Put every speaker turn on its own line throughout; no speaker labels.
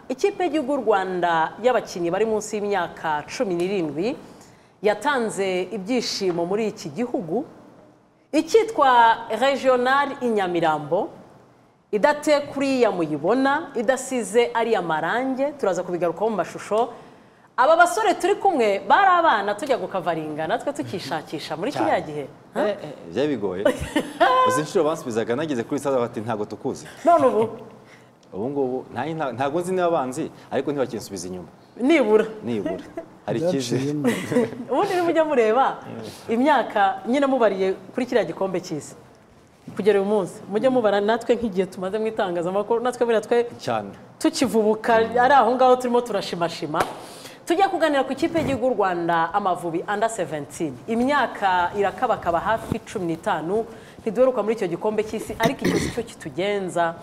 Ikipe y'igihugu Rwanda y'abakinnyi bari munsi y'imyaka 17 yatanze ibyishimo muri iki gihugu ikitwa Regional Inyamirambo idate kuri ya muyibona idasize ari amarange turaza kubigaruka mu mashusho aba basore turi kumwe bari abana tujya gukavaringa natwe tukishakisha muri kiriya gihe
bya bigoye uzi inshuro bansubizaga nageze kuri stade bati ntago tukuzi
none ubu
ngubu ntago nzi n'abanzi ariko ntibakinsubiza inyuma
nibura
hari kije
ubundi nimujya mureba imyaka nyine mubariye kuri kiriya gikombe cy'isi kugera uyu munsi mujye mubara natwe nk'igihe tumaze mu itangazamakuru natwe biratwe
cyane
tukivubuka ari aho ngaho turimo turashimashima tujya kuganira ku ikipe y'igihugu Rwanda Amavubi under 17 imyaka irakabakaba hafi 15 ntiduheruka muri icyo gikombe cy'isi ariko icyo cyo kitugenza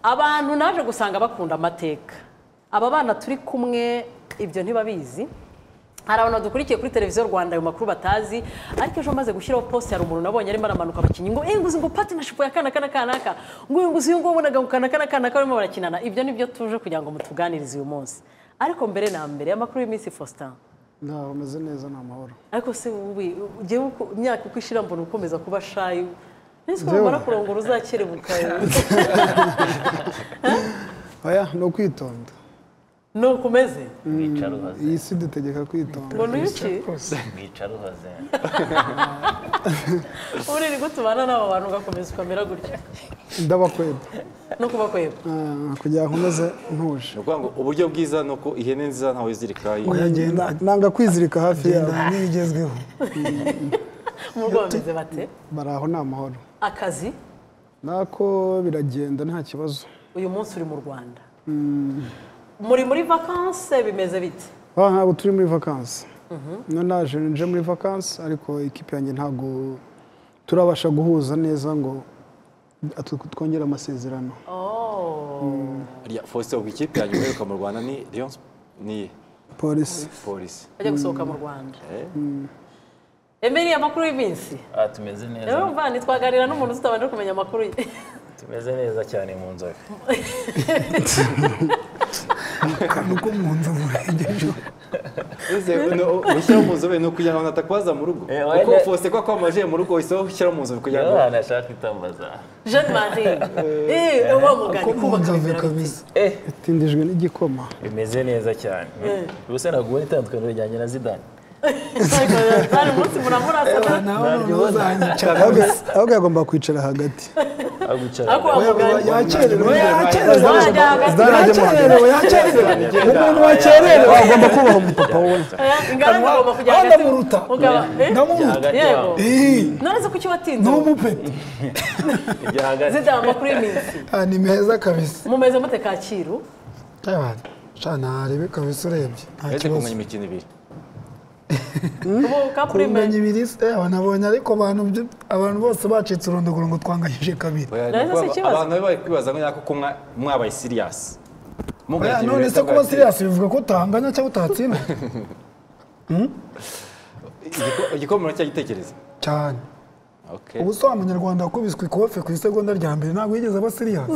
abantu naje gusanga bakunda amateka aba bana turi kumwe ibyo ntibabizi hari abantu dukurikiye kuri televiziyo Rwanda ayo makuru batazi ariko ejo maze gushyiraho post hari umuntu nabonye arimo aramanuka abakinnyi ngo nguzi ngo partnership ya kanaka ngo nguzi ngo ubonaga ngo kanaka barimo barakinana ibyo nibyo tuje kugira ngo mutuganirize uyu munsi ariko mbere na mbere amakuru y'Iminsi Faustin
ndaho meze neza n'amahoro
ariko se ugiye imyaka uko ishira mbona ukomeza kuba shy nese ko mara kurongora uzakerebuka
oya no kwitonda
no kumeze
mwicara uhaze
iyi si dutegeka kwitonda
ngo nuki
mwicara uhaze
uri gutubana n'abo bantu gakomeza ukamera gutya
ndabakweba
no kubakweba
kugira ngo nkomeze ntuje
nuko ngo uburyo bwiza nuko ihene nziza ntawe izirika
nanga kwizirika hafi yawe
n'igezweho
mu rwameze bate
baraho n'amahoro
akazi
nako biragenda nta kibazo
uyu munsi uri mu Rwanda muri vacances bimeze bite
ntabwo turi muri vacances naje nje muri vacances ariko ikipe yanjye ntabwo turabasha guhuza neza ngo twongere amasezerano
Faustin ubwo ikipe yanyu iheruka mu Rwanda ni Lyon ni
polisi
ajya gusohoka mu Rwanda Emeli amakuru y'Iminsi
tumeze neza
rero mvani twaganira n'umuntu tutabanje kumenya amakuru ye
tumeze neza cyane mu nzobe
nuko mu nzobe urengeje
ushyira mu nzobe nuko kugira ngo natakwaza mu rugo kuko Faustin ko akwamaje mu rugo iso ushyira mu nzobe kugira ngo
nashaka itambaza
Jean Marie uwo mugani kubaka
kabisa
itindijwe n'igikoma
bimeze neza cyane ubuse naguwe itandukaniro rijyanye na Zidane
ari umunsi muramurasa
nawe uzanyicara
ahubwo yagomba kwicara hagati
ariko wamugani
yakererewe
umuntu wakererewe agomba kubaha umupapa we
ingaragu agomba kujya hagati
ndamuruta ndamuruta
yego none se kuki watinze
n'umupeti
ibyo hagati
Zidane amakuru y'Iminsi
ni meza kabisa
mumeze mute Kacyiru
cyane arebe kabisa urebye nta
ese
kibazo
kumenya imikino ibiri
ubu kaprime
kumenya ibiri nabonye ariko abantu bose bacitse urondogoro ngo twanganyije kabiri
abantu bari kwibaza ngo yako ko mwabaye serious
none se kuba serious bivuga ko utanganya cyangwa utatsinda
igikomero cyagitekereza
cyane ubu so umunyarwanda wakubiswe ikofe ku isegonda rya mbere ntabwo yigeze aba serious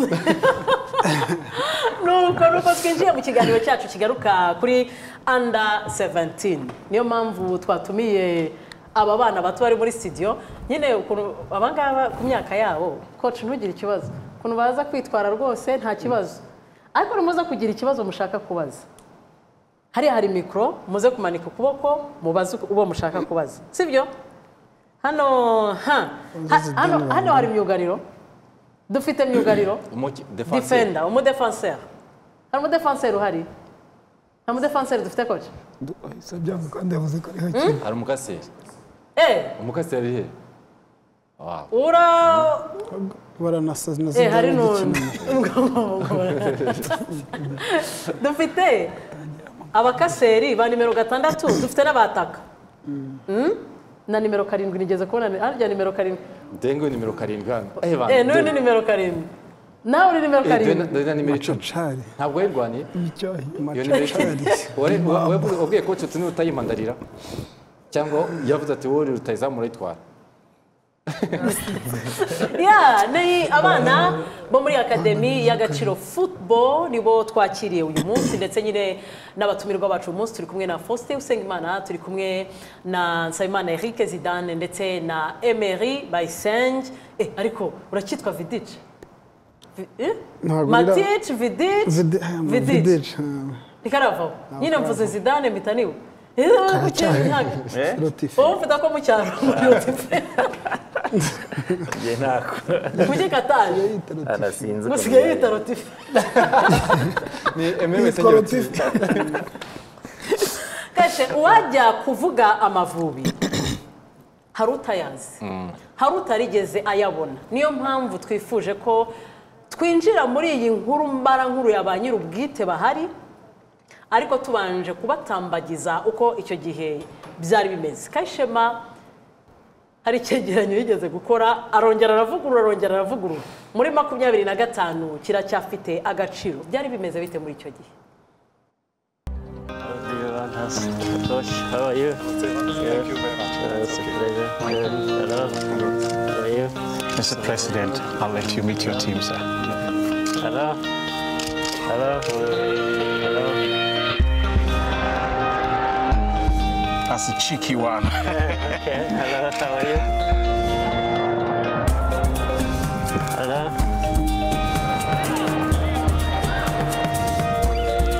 nuko twinjiye mu kiganiro cyacu kigaruka kuri under 17 niyo mpamvu twatumiye aba bana bato bari muri studio nyine ukuntu abangaba ku myaka yabo coach ntugire ikibazo ukuntu baza kwitwara rwose nta kibazo ariko muza kugira ikibazo mushaka kubaza hari mikro muze kumanika ukuboko mubaze ubo mushaka kubaza sibyo hano hari myugariro dufite myugariro defender umudefenseur hari umudefenseur uhari nta mudefenseur dufite coach
sabyango kandi yavuze ko ari
hari umukaseri umukaseri he
baranasaza
hari none dufite abakaseri ba nimero 6 dufite n'abataka na nimero 7 nigeze kubona harya nimero 7
Dengo nimero 7 hano
none nimero 7 nawe uri nimero 7
na nimero 10 ntabwo yirwaniye
icyo
macari ubwiye coach tuni utayimandarira cyangwa yavuze ati wowe rutayizamura itwara
ni abana bo muri akademi y'Agaciro Football nibo twakiriye uyu munsi ndetse nyine n'abatumirwa bacu uyu munsi turi kumwe na Faustin Usengimana turi kumwe na Nsabimana Eric Zidane ndetse na Emery Bayisenge ariko urakitwa Vidic Matic Vidic nikarava nyine mvuze Zidane mitaniwe wowe ufite ko mu cyaro
njye ntako
mujye Katari
anasinze
musigaye yita Rotife
ni Emery Bayisenge
kashe uwajya kuvuga Amavubi hari utayazi hari utarigeze ayabona niyo mpamvu twifuje ko twinjira muri iyi nkuru mbara nkuru ya ba nyir'ubwite bahari ariko tubanje kubatambagiza uko icyo gihe byari bimeze Kayishema hari icyegeranyo yigeze gukora arongera aravugurura muri 25 kiracyafite agaciro byari bimeze bite muri icyo gihe
How are you? Thank you very much. It's a pleasure. Hello. How are you?
Mr. President, I'll let you meet your team, sir.
Hello. Hello. Hello.
That's a cheeky one.
Okay. Hello. How are you? Hello.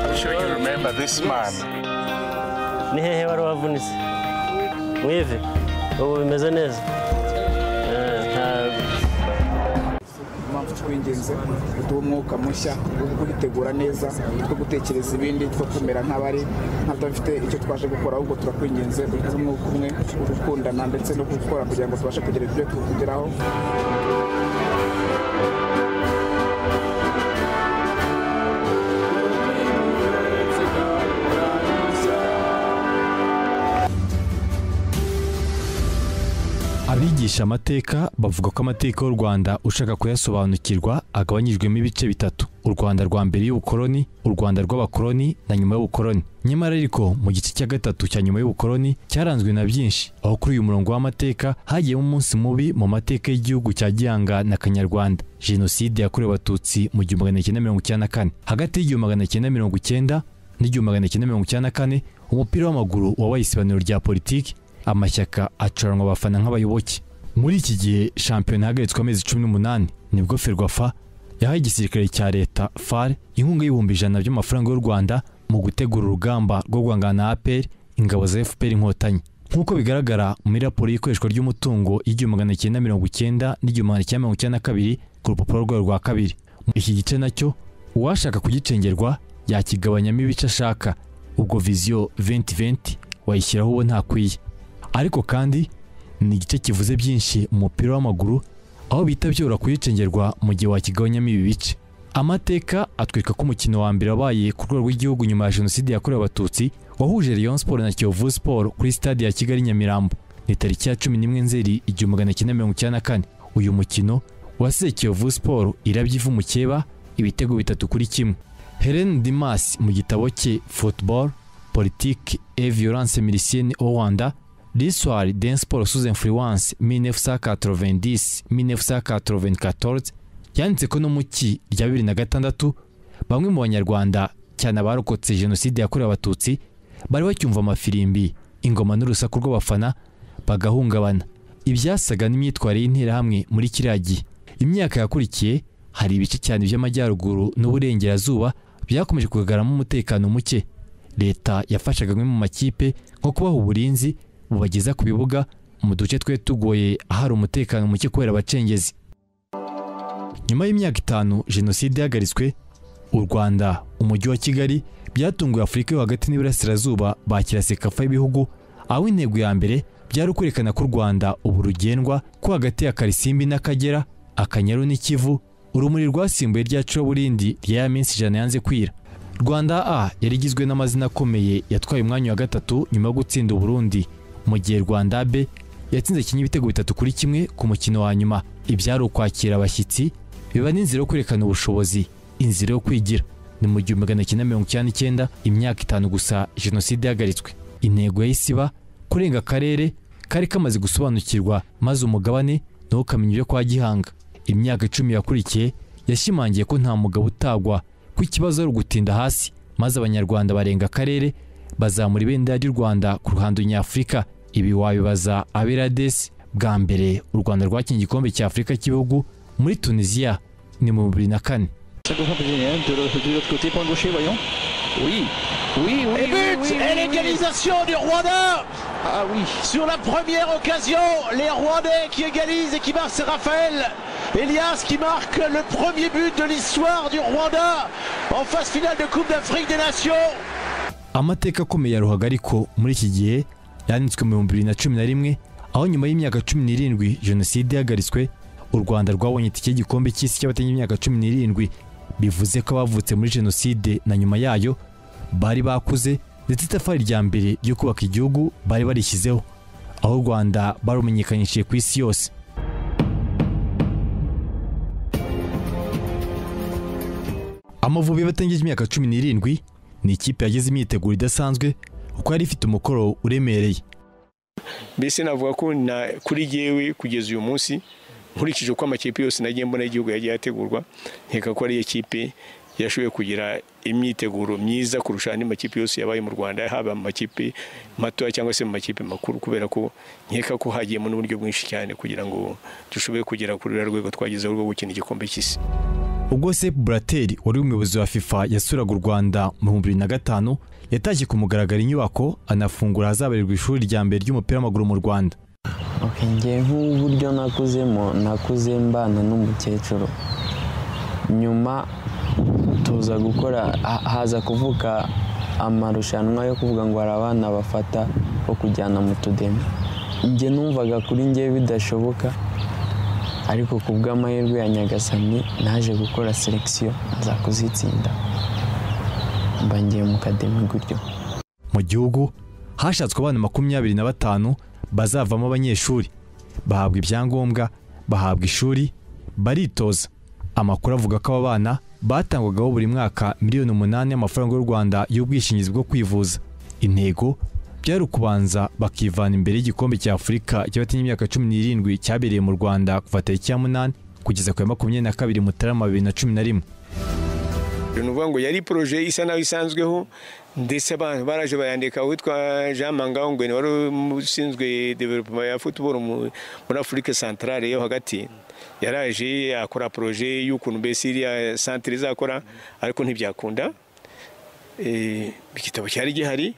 I'm sure you remember this man.
Ni hehe wari wavunitse mwive ubu bimeze neza
impamvu twingenze uduha umwuka mushya wo kubitegura neza two gutekereza ibindi two kumera nk'abafite icyo twaje gukora ahubwo turakwingenze uduha umwuka umwe wo gukundana ndetse no gukora kugira ngo tubashe kugira ibyo tugeraho
abigisha amateka bavuga ko amateka y'u Rwanda ushaka kuyasobanukirwa agabanyijwemo ibice bitatu u Rwanda rwa mbere y'ubukoloni u Rwanda rw'abakoloni na nyuma y'ubukoloni nyamara ariko mu gice cya gatatu cya nyuma y'ubukoloni cyaranzwe na byinshi aho kuri uyu murongo w'amateka hagiyemo umunsi mubi mu mateka y'igihugu cya Gihanga na Kanyarwanda jenoside yakorewe abatutsi mu 1994 hagati y'1990 n'1994 umupira w'amaguru wabaye isibaniro rya politiki amashyaka acuranwa abafana nk'abayoboke muri iki gihe shampiyona yahagaritswe amezi 18 nibwo Ferwafa yahaye igisirikare cya leta FAR inkunga y'ibihumbi 100 by'amafaranga y'u Rwanda mu gutegura urugamba rwo guhangana na APR ingabo za FPR inkotanyi nk'uko bigaragara muri raporo y'ikoreshwa ry'umutungo y'1990 n'1992 ku rupapuro rwayo rwa kabiri iki gice nacyo uwashaka kugicengerwa yakigabanyamo ibice ashaka ubwo vision 2020 wayishyiraho uwo ntakwiye ariko kandi ni igice kivuze byinshi mu mupira w'amaguru aho bita byora kuyicengerwa mu gihe wakigabanyamo ibi bice amateka atwereka ko umukino wa mbere wabaye ku rwego rw'igihugu nyuma ya jenoside yakorewe abatutsi wahuje Rayon Sport na Kiyovu Sport kuri stade ya Kigali Nyamirambo ni tariki ya 11 Nzeri 1994 uyu mukino wasize Kiyovu Sport irabyiva umukeba ibitego 3-1 Hélène Dimas mu gitabo cye Football Politique et Violence Milicienne au Rwanda l'histoire d'un sport sous influence 1990-1994 yanditse ko no mu cyi rya 2006 bamwe mu banyarwanda cyane abarokotse jenoside yakorewe abatutsi bari bacyumva amafirimbi ingoma n'urusaku rw'abafana bagahungabana ibyasaga n'imyitwarire y'interahamwe muri kiriya gihe imyaka yakurikiye hari ibice cyane by'amajyaruguru n'uburengerazuba byakomeje kugaragaramo umutekano muke leta yafashaga amwe mu makipe nko kubaha uburinzi bubageza ku bibuga mu duce twe tugoye ahari umutekano muke kubera abacengezi nyuma y'imyaka 5 jenoside yagaritswe u Rwanda umujyi wa Kigali byatunguye Afurika yo hagati n'Iburasirazuba bakira sekafa y'ibihugu aho intego ya mbere byari kwerekana ko u Rwanda ubu rugendwa ko hagati ya Karisimbi n'Akagera Akanyaru n'Ikivu urumuri rwasimbuye rya Curaburindi rya minsi 100 yanze kwira Rwanda A yari igizwe n'amazina akomeye yatwaye umwanya wa gatatu nyuma yo gutsinda Burundi mu gihe Rwanda B yatsinze kinyi ibitego 3-1 ku mukino wa nyuma ibyari ukwakira abashyitsi biba n'inzira yo kwerekana ubushobozi inzira yo kwigira ni mu 1999 imyaka 5 gusa jenoside yagaritswe intego y'isiba kurenga akarere kari kamaze gusobanukirwa maze umugabane naho ukamenya ibyo kwa Gihanga. Imyaka 10 yakurikiye yashimangiye ko nta mugabo utagwa ko ikibazo ari ugutinda hasi, maze abanyarwanda barenga akarere bazamura ibendera ry'u Rwanda ku ruhando nyafurika. Ibi wabibaza Aberades bwa mbere u Rwanda rwakinye igikombe cya Afurika cy'ibihugu muri Tunisia ni mu 2004.
Et but et l'égalisation du Rwanda. Ah oui. Sur la première occasion, les Rwandais qui égalisent et qui marquent, c'est Raphaël Elias qui marque le premier but de l'histoire du Rwanda en phase finale de Coupe d'Afrique des Nations.
Amateka akomeye ya ruhago ariko muri iki gihe yanditswe mu 2011 aho nyuma y'imyaka 17 jenoside yagaritswe u Rwanda rwabonye itike y'igikombe cy'isi cy'abatanye imyaka 17, bivuze ko abavutse muri jenoside na nyuma yayo bari bakuze ndetse itafari rya mbere ryo kubaka igihugu bari barishyizeho, aho u Rwanda barumenyekanyishije ku isi yose. Amavubi y'abatangije imyaka 17 ni ikipe yageze imyiteguro idasanzwe kuko yari ifite umukoro uremereye.
Mbese navuga ko kuri jewe kugeza uyu munsi nkurikije uko amakipe yose nagiye mbona igihugu yagiye ategurwa, nkeka ko ari ikipe yashoboye kugira imyiteguro myiza kurusha andi makipe yose yabaye mu Rwanda, haba mu makipe mato cyangwa se mu makipe makuru, kubera ko nkeka ko hagiyemo n'uburyo bwinshi cyane kugira ngo dushoboye kugera kuri rwego twagezeho rwo gukina igikombe cy'isi.
Ubwo Sepp Blatter wari umuyobozi wa FIFA yasuraga u Rwanda mu 2005 yatashye ku mugaragaro inyubako anafungura hazabarirwa ishuri rya mbere ry'umupira w'amaguru mu Rwanda.
Ngiye nk'uburyo nakuze mbana n'umukecuru, nyuma tuza gukora haza kuvuka amarushanwa yo kuvuga ngo hari abana bafata ko kujyana mu tudemi. Njye numvaga kuri njye bidashoboka, ariko ku bw'amahirwe ya Nyagasani naje gukora selection aza kuzitsinda mba ngiye mu kademi gutyo.
Mu gihugu hashatswe abana 25 bazavamo abanyeshuri, bahabwa ibyangombwa, bahabwa ishuri, baritoza. Amakuru avuga ko aba bana batangwagaho buri mwaka $8 miliyoni y'amafaranga y'u Rwanda y'ubwishingizi bwo kwivuza. Intego byari ukubanza bakivana imbere y'igikombe cya Afurika cy'abatanye imyaka 17 cyabereye mu Rwanda kuva tariki ya 8 kugeza ku 22 Mutarama 2011.
Nuvuga ngo yari projet isa naho isanzweho, ndetse abantu baraje bayandika witwa Jean Mangangwe wari usinzwe development ya football muri Afrique Centrale yo hagati, yaraje akora projet y'ukuntu mbese iriya centre izakora, ariko ntibyakunda. Igitabo cyari gihari,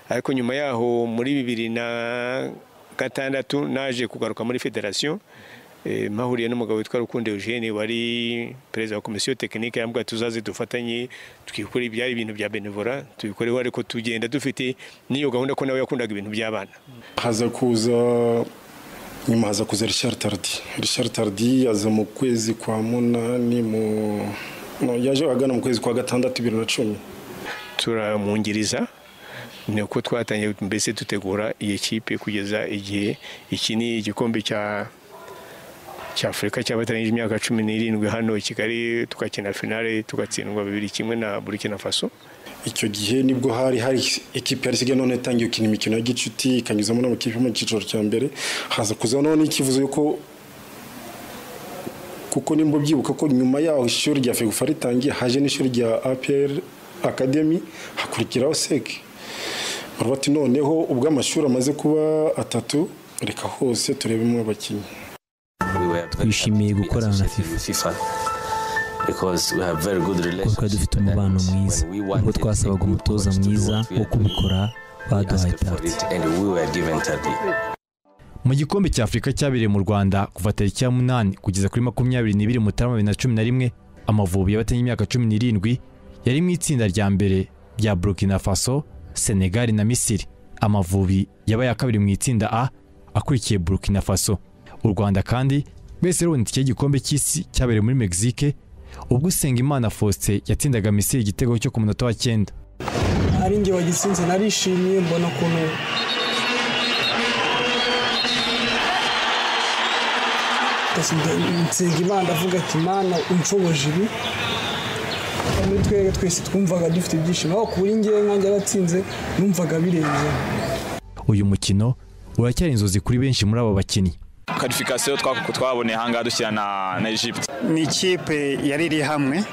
ariko nyuma yaho muri 2006 naje kugaruka muri federation, mahuriye n'umugabo witwa Rukundo Eugene wari perezida wa komisiyo tekinike, yambwa tuzaze dufatanye twikora ibyari ibintu bya benevora tubikoreho, ariko tugenda dufite niyo gahunda ko nawe yakundaga ibintu by'abana.
Haza kuza Richard Tardy aza mu kwezi kwa 8 yaje agana mu kwezi kwa 6 2010
turamungiriza. Niko twatangiye mbese tutegura iyi kipe kugeza igihe iki ni igikombe cya Afurika cyabatanije imyaka 17 hano i Kigali, tukakina finale tugatsindwa 2-1 na Burkina Faso.
Icyo gihe nibwo hari ekipe yari sigaye none tangiye ukina imikino ya gicuti ikanyuzamo n'amakipe mu cyiciro cya mbere, haza kuza none ikivuzo yuko kuko nimbo byibuka ko nyuma yaho ishuri rya Fegufa ritangiye haje n'ishuri rya APR Academy hakurikiraho SEC. Bati noneho ubwo amashuri amaze kuba 3 reka hose turebemo abakinnyi.
Twishimiye gukorana na FIFA kuko dufite umubano mwiza, ubwo twasabaga umutoza mwiza wo kubikora baduhaye target.
Mu gikombe cya Afurika cyabereye mu Rwanda kuva tariki ya 8 kugeza kuri 22 Mutarama 2011, Amavubi y'abatanye imyaka 17 yari mu itsinda rya mbere rya Burkina Faso, Senegal na Misiri. Amavubi yabaye akabiri mu itsinda A akurikiye Burkina Faso. U Rwanda kandi bese rubona itike y'igikombe cy'isi cyabereye muri Mexique, ubwo Usengimana Faustin yatsindaga Misiri igitego cyo ku munota wa 9.
Ari nge wagitsinze narishimye, mbona ukuntu Usengimana avuga ati Mana unshoboje ibi. Muri twese twumvaga dufite ibyishimo, aho kuri nge nkanjye aratsinze numvaga birenze.
Uyu mukino uracyari inzozi kuri benshi muri aba bakinnyi.
qualification twaboneye hanga dushyira na Egypt.
Ni ikipe yari iri hamwe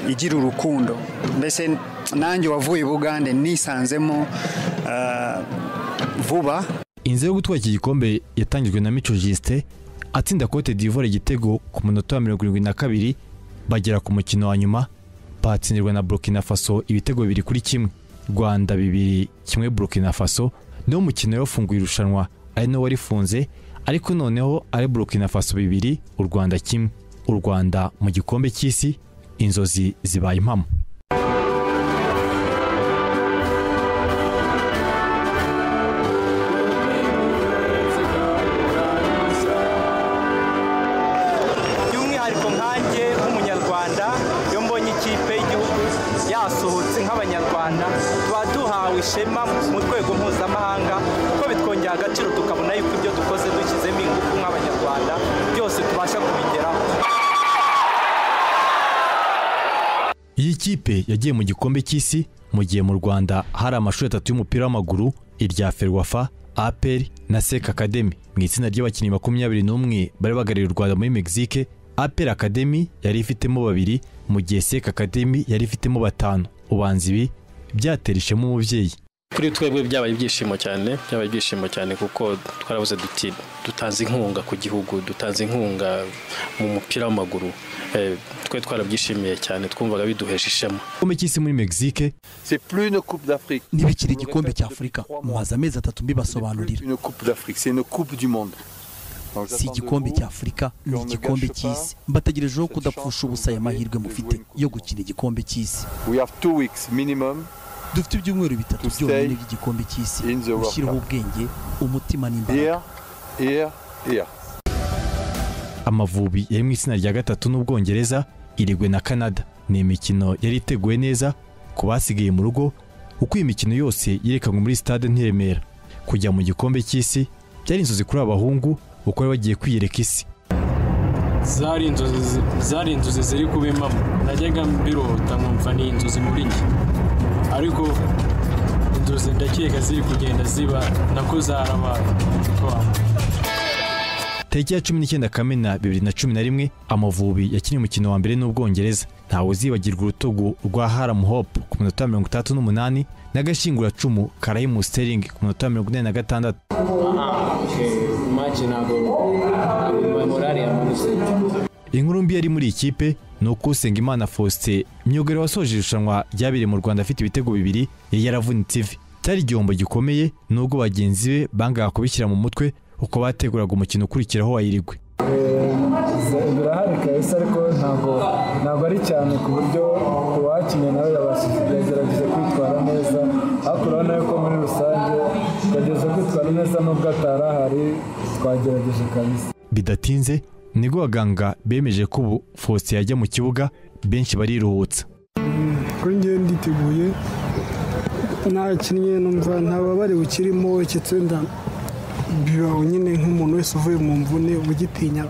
igira urukundo, mbese nanjye wavuye Bugande nisanzemo vuba.
Inzira yo gutwara iki gikombe yatangijwe na Mico Justin atsinda Cote d'Ivoire igitego ku munota wa 72 bagera ku mukino wa nyuma batsindirwa na Burkina Faso ibitego 2-1. Rwanda 2-1 Burkina Faso niwo mukino yafunguye irushanwa ari no warifunze, ariko noneho ari Burkina Faso 2 u Rwanda 1. U Rwanda mu gikombe cy'isi inzozi zibaye impamo.
by'umwihariko nkanjye nk'umunyarwanda iyo mbonye ikipe y'igihugu yasohotse nk'abanyarwanda tuba duhawe ishema mu rwego mpuzamahanga kuko bitwongera agaciro tukabona yuko ibyo dukoze dushyizemo ingufu nk'abanyarwanda byose tubasha kubigeraho.
Iyi kipe yagiye mu gikombe cy'isi mu gihe mu Rwanda hari amashuri 3 y'umupira w'amaguru, irya Ferwafa, APR na SEC Academy. Mu itsinda ry'abakinnyi 21 bari bagarira u Rwanda muri Mexique, APR Academy yari ifitemo 2 mu gihe SEC Academy yari ifitemo 5. Ubanza ibi byaterishemo umubyeyi.
Kuri twebwe byabaye ibyishimo cyane kuko twarabuze duti dutanze inkunga ku gihugu, dutanze inkunga mu mupira w'amaguru. Twe twarabyishimiye cyane, twumvaga biduhesha ishema.
Igikombe cy'isi muri Mexique
c'est plus une coupe d'Afrique.
Nibikiri igikombe cy'Afrika maze amezi 3 mbibasobanurira.
Une coupe d'Afrique, c'est une coupe du monde.
Si igikombe cy'Afrika ni igikombe cy'isi. Mbategerejeho kudapfusha ubusa amahirwe mufite yo gukina igikombe cy'isi.
We have 2 weeks minimum.
Dufite ibyumweru 3 byonyine by'igikombe cy'isi. Ushyiraho ubwenge, umutima n'imbaraga.
Amavubi yari mu itsinda rya 3 n'Ubwongereza irigwe na Canada. Ni imikino yari iteguwe neza ku basigaye mu rugo, uko imikino yose yerekanwe muri stade Ntiremera. Kujya mu gikombe cy'isi byari inzozi kuri abahungu uko bari bagiye kwiyereka isi.
Zari inzozi ziri kubimamo. Najyaga mbirota nkumva ni inzozi muri njye, ariko inzozi ndakeka ziri kugenda ziba nako zarabaye.
Tariki ya 19 Kamena 2011 Amavubi yakinnye umukino wa mbere n'Ubwongereza. Ntawe uzibagirwa urutugu rwa Haram Hope ku munota 38 n'agashingura cumu Karayimu Sterling ku munota 46. Inkuru mbi yari muri ikipe nuko Usengimana Faustin myugariro wasoje irushanwa ryabire mu Rwanda afite ibitego 2 yari yaravunitse ivi. Cyari igihombo gikomeye nubwo bagenzi be bangaga kubishyira mu mutwe uko bateguraga umukino ukurikiraho wayirigwe.
Birahari kahise ariko ntabwo ari cyane ku buryo uwakinnye nawe yabashije kwitwara neza, ariko urabona yuko muri rusange yageze kwitwara neza nubwo atarahari, twagerageje kabisa.
Bidatinze nibwo abaganga bemeje ko ubu Faustin yajya mu kibuga, benshi bariruhutsa.
Kuri njye nditeguye, nakinnye numva ntababare bukirimo, ikitenda bibaho nyine nk'umuntu wese uvuye mu mvune ugitinya.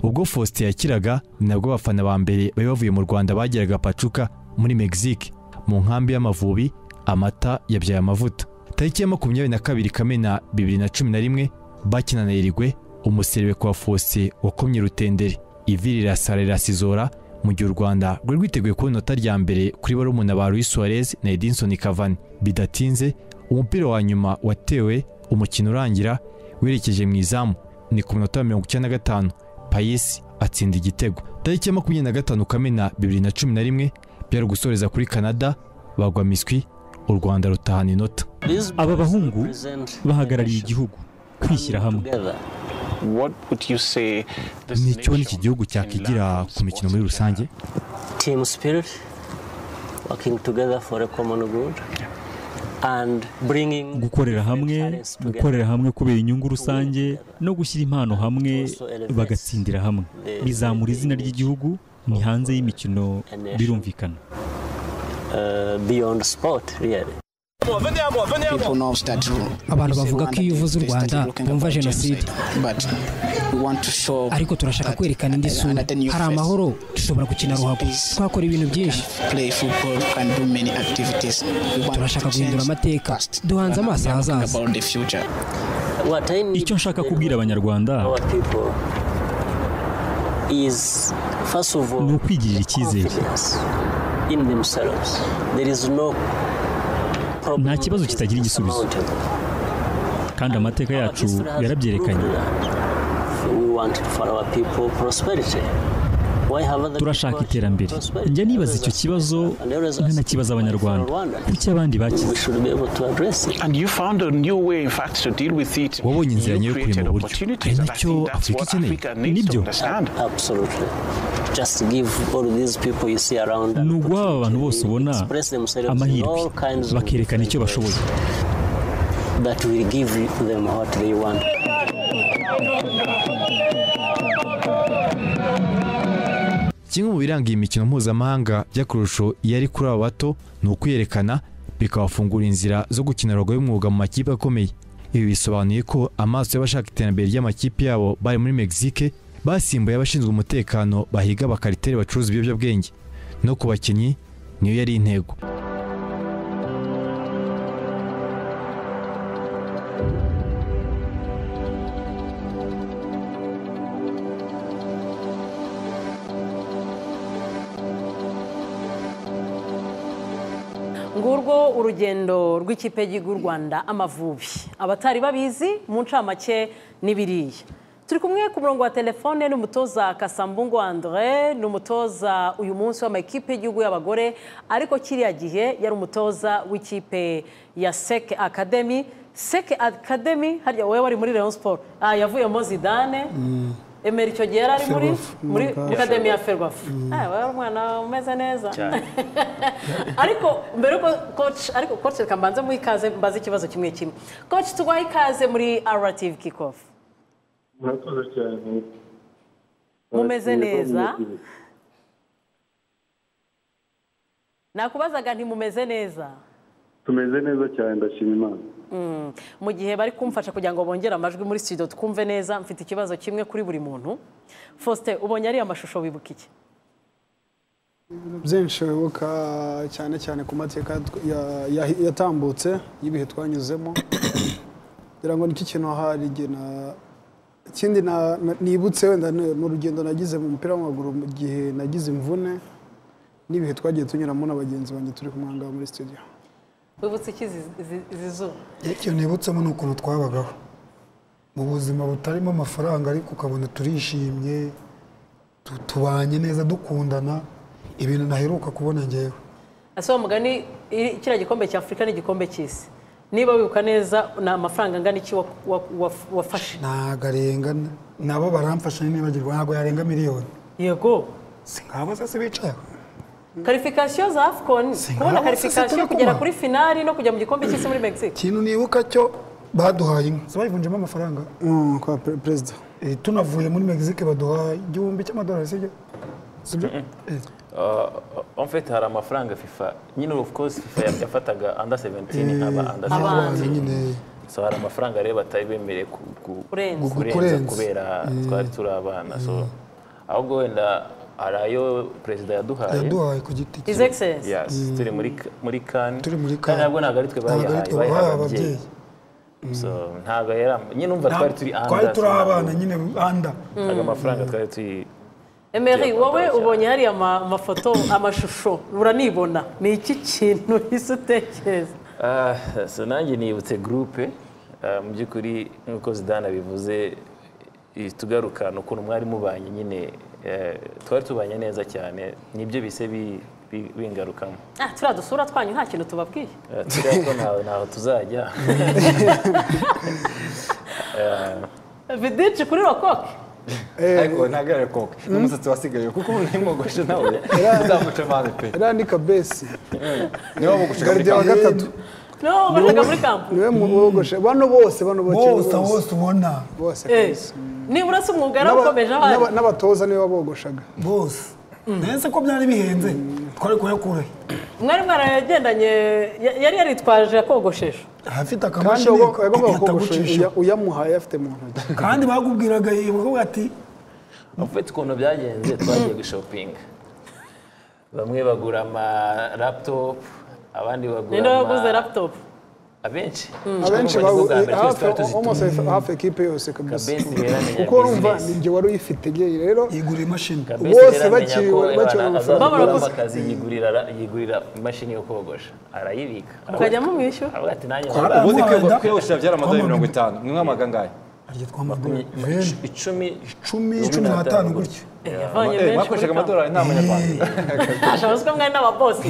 Ubwo Faustin yakiraga nabwo abafana ba mbere bari bavuye mu Rwanda bageraga Pachuca muri Mexique. Mu nkambi y'Amavubi amata yabyaye amavuta. Tariki ya 22 Kamena 2011 bakinana irigwe, umuserebe kwa Faustin wakomye rutendere, ivi rirasara Sizora mu gihe u Rwanda rwari rwiteguye ku inota rya mbere kuri barumuna ba Luis Suarez na Edinson Cavani. Bidatinze umupira wa nyuma watewe, umukino urangira werekeje mu izamu. Ni ku minota 95 Payesi atsinda igitego. Tariki ya 25 Kamena 2011 byari gusoreza kuri Canada, bagwa miswi, u Rwanda rutahana inota.
Aba bahungu bahagarariye igihugu kwishyira hamwe.
Ni cyo iki gihugu cyakigira ku mikino muri rusange?
Team spirit, working together for a common good.
Gukorera hamwe kubera inyungu rusange no gushyira impano hamwe bagatsindira hamwe bizamura izina ry'igihugu. Ni hanze y'imikino birumvikana.
Beyond sport really.
Abantu bavuga ko iyo uvuze u Rwanda bumva jenoside, ariko turashaka kwerekana indi sura. Hari amahoro, dushobora gukina ruhago, twakora ibintu byinshi. Turashaka guhindura amateka, duhanze amaso ahazaza.
icyo nshaka kubwira abanyarwanda ni ukwigirira icyizere. Nta kibazo kitagira igisubizo kandi amateka yacu yarabyerekanye. Turashaka iterambere. Njya nibaza icyo kibazo nkanakibaza abanyarwanda kuki abandi bakize. Wabonye inzira nyayo yo kurema uburyo ari nacyo Afurika ikeneye. Nibyo ni uguha aba bantu bose ubona amahirwe bakerekana icyo bashoboye. Kimwe mu biranga iyi mikino mpuzamahanga by'akarusho iyo ari kuri aba bato ni ukwiyerekana bikabafungura inzira zo gukina ruhago y'umwuga mu makipe akomeye. Ibi bisobanuye ko amaso y'abashaka iterambere ry'amakipe yabo bari muri Mexique basimbuye abashinzwe umutekano bahiga abakaritere bacuruza ibiyobyabwenge. No ku bakinnyi niyo yari intego.
ngurwo urugendo rw'ikipe y'u Rwanda Amavubi. Abatari babizi mu ncamake n'ibiriya. Turi kumwe ku murongo wa telefone n'umutoza Kasambungu André, n'umutoza uyu munsi w'amakipe y'igihugu y'abagore, ariko kiriya gihe yari umutoza w'ikipe ya SEC Academy. SEC Academy harya wowe wari muri Rayon Sport. Yavuyemo Zidane. Emery icyo gihe yari ari muri Academy ya Ferwafa. Wowe umwana umeze neza. Ariko mbere ko coach kambanze mu ikaze mbaze ikibazo kimwe kimwe. Coach tugwaye ikaze muri RTV Kickoff.
Murakoze cyane.
Mumeze neza? Nakubazaga nti mumeze neza?
Tumeze neza cyane ndashima Imana.
Mu gihe bari kumfasha kugira ngo bongere amajwi muri studio twumve neza, mfite ikibazo kimwe kuri buri muntu. Faustin, ubonye ari amashusho wibuka iki?
Byinshi wibuka cyane cyane ku mateka yatambutse y'ibihe twanyuzemo. Ngira ngo niki kintu hari gena ikindi nibutse wenda n'urugendo nagize mu mupira w'amaguru mu gihe nagize imvune n'ibihe twagiye tunyuramo n'abagenzi banjye turi kumwanga muri studio.
Wibutse iki zizuba?
Icyo nibutsemo n'ukuntu twabagaho mu buzima butarimo amafaranga, ariko ukabona turishimye, tubanye neza, dukundana, ibintu naheruka kubona ngewe.
Ase mugani kiriya gikombe cya Afurika n'igikombe cy'isi, niba wibuka neza na amafaranga angana iki wafashe?
Nagarenga nabo baramfasha nibagirwa, ntago yarenga miliyoni.
Yego
singabo sase bicaye
qualification za AFCON, kubona qualification kugera kuri finali no kujya mu gikombe cy'isi muri Mexique.
Kintu nibuka cyo baduhaye inka, bayivunjemo amafaranga
kwa president.
Tunavuye muri Mexique baduhaye $1,000 sibyo?
En fait hari amafaranga FIFA nyine, of course FIFA yafataga under 17 nk'aba under 17. So hari amafaranga rero batari bemereye kurenza kubera twari turi abana. So ahubwo wenda arayo president yaduhaye
ku giti
His Excellency.
Yes, turi muri kan ntabwo ntabwo ari twe bayahaye ababyeyi. So ntabwo yera nyine umva twari turi
abana nyine anda
ntabwo amafaranga twari turi.
Emery, wowe ubonye hari amafoto amashusho uranibona, ni iki kintu hise utekereza?
So nanjye nibutse groupe mu by'ukuri nk'uko Zidane bivuze, tugaruka n'ukuntu mwari mubanye nyine, twari tubanye neza cyane, nibyo bise bingarukamo.
Turadusura twanyu nta kintu tubabwiye.
Turiya ko naho tuzajya.
Vidici kuri Rokoke.
Ariko ntagarare koke n'umusatsi wasigaye kuko umuntu yimogoshe nawe uzamuca mane pe.
Era ni kabesi.
Niwe wogoshe
Gardien wa gatatu.
No, bashaka muri kampu.
Niwe wogoshe bano bose
bose ubona.
Bose.
Ni urase umwuga arakomeje abandi.
N'abatoza niwe wabogoshaga.
Bose. Nese ko byari bihenze. Twari kuyakura.
Mwari mwaragendanye yari yaritwaje yakogoshesha.
Afite akamashini
agomba kogosha uyamuhaye afite mu ntoki.
Kandi bagubwiraga yego ati
ufite ukuntu byagenze, twagiye gushopinga. Bamwe bagura ama laptop, abandi bagura
Ninde waguze laptop?
abenshi
hafi ekipe yose kabisa kuko urumva ninjye wari uyifite rero
yigurira imashini
bose bakiri
akazi yigurira imashini yo kogosha arayibika
mukajya mumwishyura
avuga ati nanjye
ubundi kwiyogoshera byari amadolari 50 mwe mwamaga ngahe
arya twamaga 10
15
gutyo
mwakoreshaga amadolari nta munyarwanda
ashobozwa mwari n'ababosi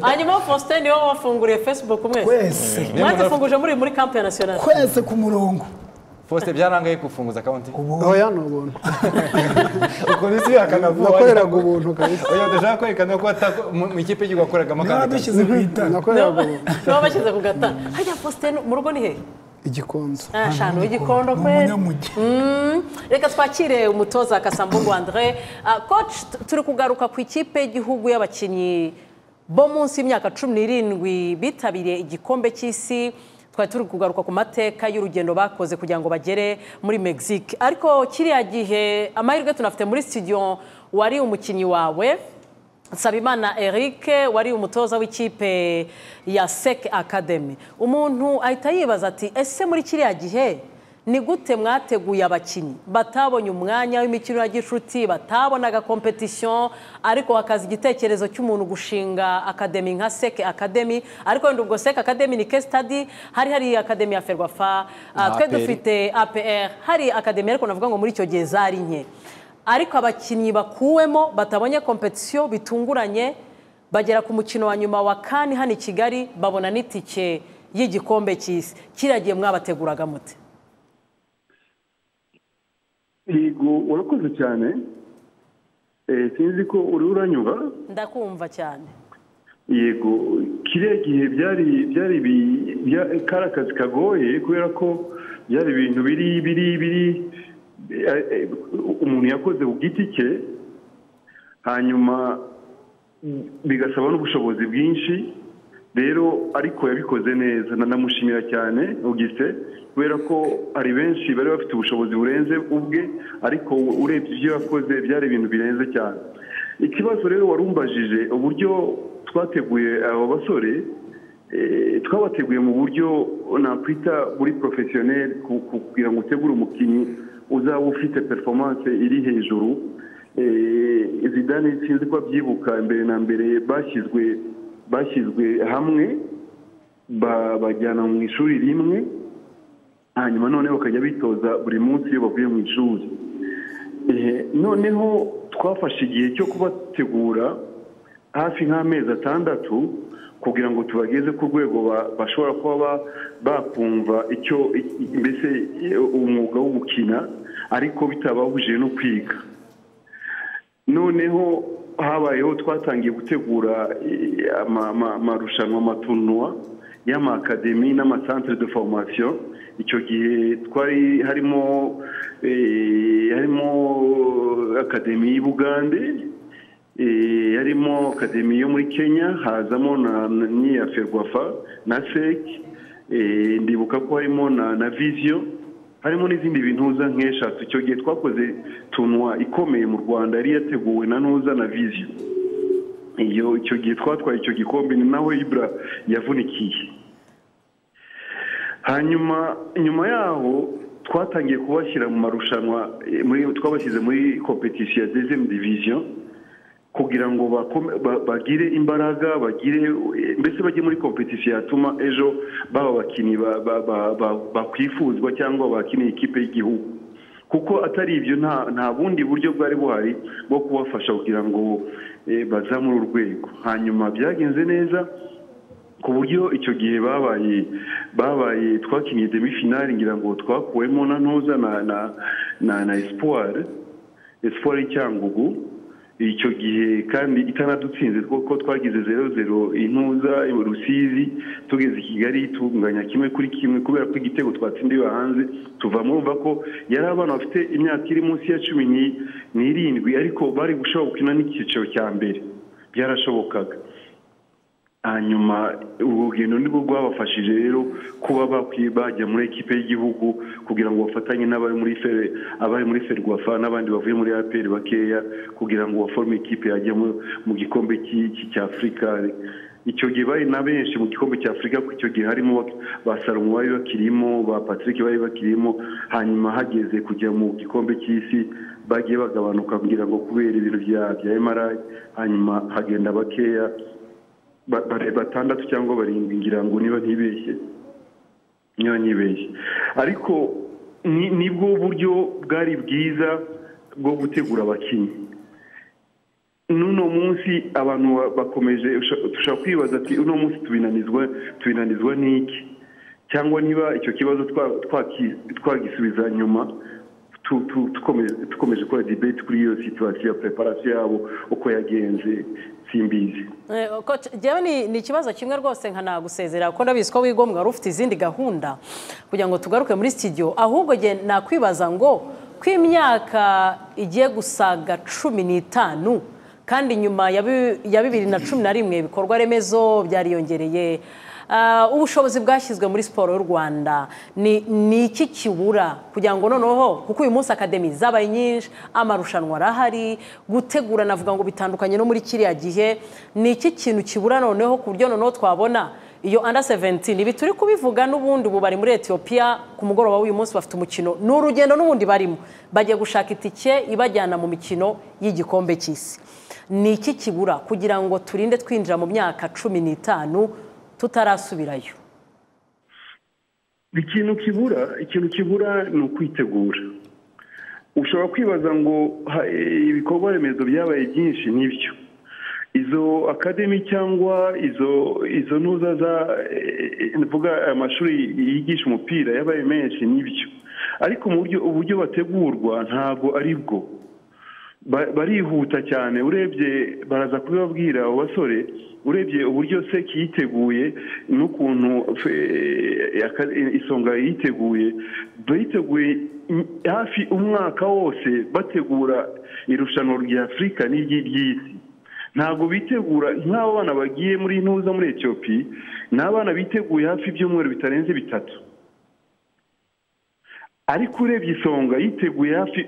hanyuma Faustin niwe wafunguriye Facebook mwese mwazifunguje muri camp ya national
kwese ku murongo
Faustin byarangaye gufunguza account
oya no ubuntu
uko nisi yakanavuga
nakoreraga ubuntu kabisa
oya ndashaka kwerekana ko mu ikipe y'Igihugu akoraga amakanda
nadushyize ku itara
nakoreraga ubuntu
no bashyize ku gatana hajya Faustin mu rugo ni he
igikondo
shano igikondo kweli reka twakire umutoza Kasambungu André coach turi kugaruka ku ikipe y'igihugu y'abakinyi bo munsi y'imyaka 17 bitabiriye igikombe cy'isi twari turi kugaruka ku mateka y'urugendo bakoze kugira ngo bagere muri Mexique ariko kiriya gihe amahirwe tunafite muri studio wari umukinyi wawe Sabimana Eric wari umutoza w'ikipe ya SEC Academy umuntu ahita yibaza ati ese muri kiriya gihe ni gute mwateguye abakinyi batabonye umwanya w'imikino ya gicuti batabonaga competition ariko hakaza igitekerezo cy'umuntu gushinga academy nka SEC Academy ariko wenda ubwo SEC Academy ni case study hari academy ya Ferwafa twe dufite APR hari academy ariko navuga ngo muri icyo gihe zari nke ariko abakinyi bakuwemo batabonye competition bitunguranye bagera ku mukino wa nyuma wa CAN hano i Kigali babona n'itike y'igikombe cy'isi kiragiye mwabateguraga mute
yego urakoze cyane sinzi ko uri uranyumva
ndakumva cyane
yego kiriya gihe byari karakazi kagoye kubera ko byari ibintu biri umuntu yakoze ku giti cye hanyuma bigasaba n'ubushobozi bwinshi rero ariko yabikoze neza nanamushimira cyane Auguste kubera ko ari benshi bari bafite ubushobozi burenze ubwe ariko urebye ibyo yakoze byari ibintu birenze cyane ikibazo rero warumbajije uburyo twateguye abo basore twabateguye mu buryo nakwita buri professionnel kugira ngo utegure umukinnyi uzaba ufite performance iri hejuru Zidane sinzi ko byibuka mbere na mbere bashyizwe hamwe bajyana mu ishuri rimwe hanyuma noneho bakajya bitoza buri munsi iyo bavuye mu ishuri noneho twafashe igihe cyo kubategura hafi nk'amezi 6 kugira ngo tubageze ku rwego bashobora kuba bakumva icyo mbese umwuga wo gukina ariko bitabahuje no kwiga noneho habayeho twatangiye gutegura amarushanwa amatournoi y'amakademi n'amacentre de formation icyo gihe twari harimo akademi y'i Bugande harimo akademi yo muri Kenya hazamo n'iya Ferwafa na SEC ndibuka ko harimo na Vision harimo n'izindi bintuza nk'eshatu icyo gihe twakoze tournoi ikomeye mu Rwanda yari yateguwe na Ntuza na Vision icyo gihe twatwaye icyo gikombe ni naho Ibra yavunikiye hanyuma nyuma yaho twatangiye kubashyira mu marushanwa twabashyize muri competition ya deuxième division kugira ngo bagire imbaraga mbese bajye muri competition yatuma ejo baba bakinyi bakwifuzwa cyangwa bakiniye ikipe y'igihugu kuko atari ibyo nta bundi buryo bwari buhari bwo kubafasha kugira ngo bazamure urwego hanyuma byagenze neza ku buryo icyo gihe babaye twakiniye demi finale ngira ngo twakuwemo na Ntuza na Espoir y'Icyangugu icyo gihe kandi itanadutsinze kuko twagize 0-0 Intuza Rusizi tugeze i Kigali tunganya kimwe kuri kimwe kubera ko igitego twatsindiwe hanze tuvamo umva ko yari abana bafite imyaka iri munsi ya 17 ariko bari gushobora gukina n'icyiciro cya mbere byarashobokaga hanyuma urugendo nibwo rwabafashije rero kuba bajya muri ekipe y'igihugu kugira ngo bafatanye n'abari muri Ferwafa n'abandi bavuye muri APR bakeya kugira ngo baforme ekipe yajya mu gikombe cy'Afrika icyo gihe bari na benshi mu gikombe cya Afurika kuko icyo gihe harimo ba Salomo bari bakirimo, ba Patrick bari bakirimo, hanyuma hageze kujya mu gikombe cy'isi bagiye bagabanuka kugira ngo kubera ibintu bya MRI, hanyuma hagenda bakeya batandatu cyangwa barindwi ngira ngo niba ntibeshye, ariko nibwo buryo bwari bwiza bwo gutegura abakinnyi. Nuno munsi abantu bakomeje dushaka kwibaza ati uno munsi tubinanizwa n'iki, cyangwa niba icyo kibazo twagisubiza nyuma tukomeje gukora debate kuri iyo situation ya preparation yabo uko yagenze simbizi.
Jewe ni ikibazo kimwe rwose nkanagusezera ko ndabizi ko wigomwa wari ufite izindi gahunda kugira ngo tugaruke muri studio, ahubwo je nakwibaza ngo kw'imyaka igiye gusaga 15 kandi nyuma ya 2011 ibikorwa remezo byariyongereye, ubushobozi bwashyizwe muri siporo y'u Rwanda ni iki kibura kugira ngo noneho, kuko uyu munsi akademi zabaye nyinshi, amarushanwa arahari, gutegura navuga ngo bitandukanye no muri kiriya gihe, ni iki kintu kibura noneho ku buryo noneho twabona iyo under 17 ibi turi kubivuga n'ubundi ubu bari muri Ethiopia ku mugoroba w'uyu munsi bafite umukino n'urugendo n'ubundi barimo bagiye gushaka itike ibajyana mu mikino y'igikombe cy'isi. Ni iki kibura kugira ngo turinde twinjira mu myaka 15 tutarasubirayo?
Ikintu kibura ni ukwitegura. Ushobora kwibaza ngo ibikorwa remezo byabaye byinshi, n'ibyo izo akademi cyangwa izo ntuza za mvuga amashuri yigisha umupira yabaye menshi, n'ibyo, ariko mu uburyo bategurwa ntago ari bwo, barihuta cyane. Urebye baraza kubibabwira abo basore, urebye uburyo seki yiteguye n'ukuntu isonga yiteguye, bayiteguye hafi umwaka wose bategura irushanwa rya Afurika n'iry'isi. Ntabwo bitegura nk'abo bana bagiye muri ntuza muri Ethiopia, n'abana biteguye hafi ibyumweru bitarenze 3. Ariko urebye isonga yiteguye hafi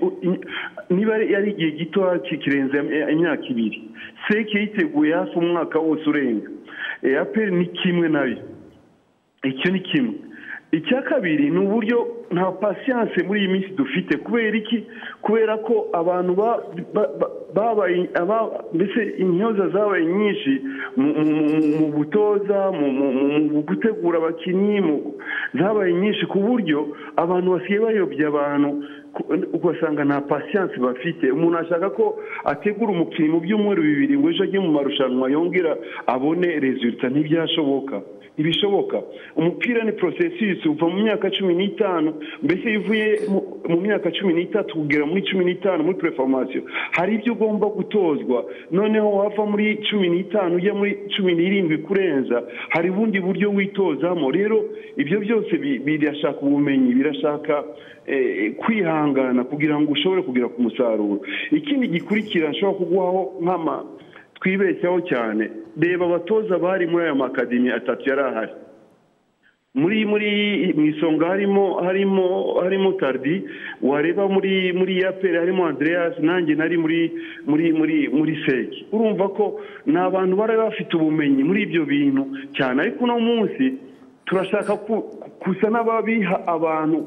niba yari igihe gito kirenze imyaka 2, seki yiteguye hafi umwaka wose urenga. APR ni kimwe nayo, icyo ni kimwe. Icya kabiri ni uburyo nta patience muri iyi minsi dufite. Kubera iki? Kubera ko abantu babaye mbese inyoza zabaye nyinshi mu butoza, mu gutegura abakinnyi, zabaye nyinshi ku buryo abantu basigaye bayobya abantu, ugasanga nta patience bafite. Umuntu ashaka ko ategura umukinnyi mu byumweru 2 ngo ejo ajye mu marushanwa yongera abone resultat. Ntibyashoboka, ibishoboka. Umupira ni processus uva mu myaka 15, mbese ivuye mu myaka 13 kugera muri 15 muri preformation hari ibyo ugomba gutozwa. Noneho wava muri 15 ujya muri 17 kurenza, hari ubundi buryo witozamo. Rero ibyo byose birashaka ubumenyi, birashaka kwihangana kugira ngo ushobore kugera ku musaruro. Ikindi gikurikira nshobora kuguhaho nkama twibeshyaho cyane, reba abatoza bari muri aya makademi 3 yarahari. Mu isonga harimo Tardi, wareba muri APR harimo Andreas, nanjye nari muri Seki. Urumva ko n'abantu bari bafite ubumenyi muri ibyo bintu cyane, ariko no munsi turashaka kusa n'ababiha abantu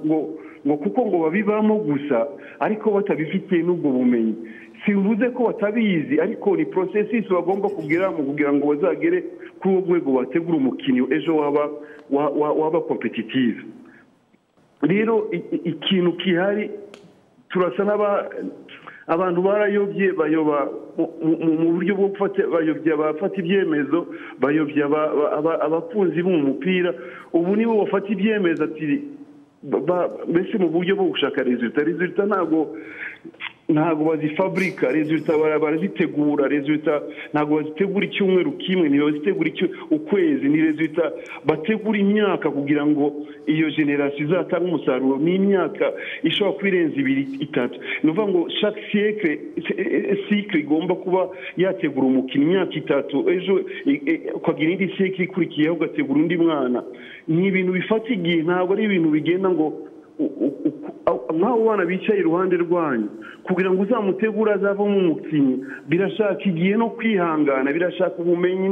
ngo kuko ngo babibamo gusa ariko batabifite n'ubwo bumenyi. Simvuze ko batabizi, ariko ni processus bagomba kugira ngo bazagere ku rwego bategura umukino ejo waba competitive. Rero ikintu kihari turasa abantu barayobye, bayoba mu buryo bwo bayobya abafata ibyemezo, bayobya abakunzi b'umupira. Ubu nibo bafata ibyemezo ati mbese mu buryo bwo gushaka resultat ntago bazifabrika resultat, barazitegura resultat. Ntago bazitegura icyumweru kimwe, ni bazitegura ukwezi, ni resultat bategura imyaka kugira ngo iyo generation izatanga umusaruro. Ni imyaka ishobora kwirenza 2-3. Nuvuga ngo chaque cycle igomba kuba yategura umukino imyaka 3, ejo ukagira indi cycle ikurikiyeho ugategura undi mwana. Ni ibintu bifata igihe, ntabwo ari ibintu bigenda ngo nk'abo bana bicaye iruhande rwanyu kugira ngo uzamutegure azavamo umukinnyi birashaka igihe no kwihangana birashaka ubumenyi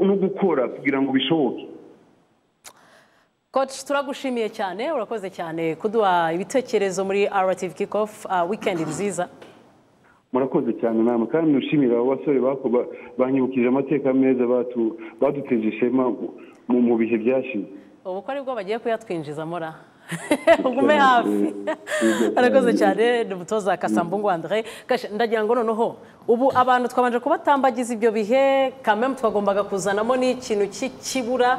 no gukora kugira ngo bishoboke.
Coach turagushimiye cyane urakoze cyane kuduha ibitekerezo muri RTV Kickoff weekend nziza.
Murakoze cyane namwe kandi nushimira abo basore banyibukije amateka meza baduteje ishema mu bihe byashize.
Ubu ko aribwo bagiye kuyatwinjiza mora ugume hafi. Arakoze cyane n'umutoza Kasambungu André. Ndagira ngo noneho ubu abantu twabanje kubatambagiza ibyo bihe kameme twagombaga kuzanamo n'ikintu cy'ikibura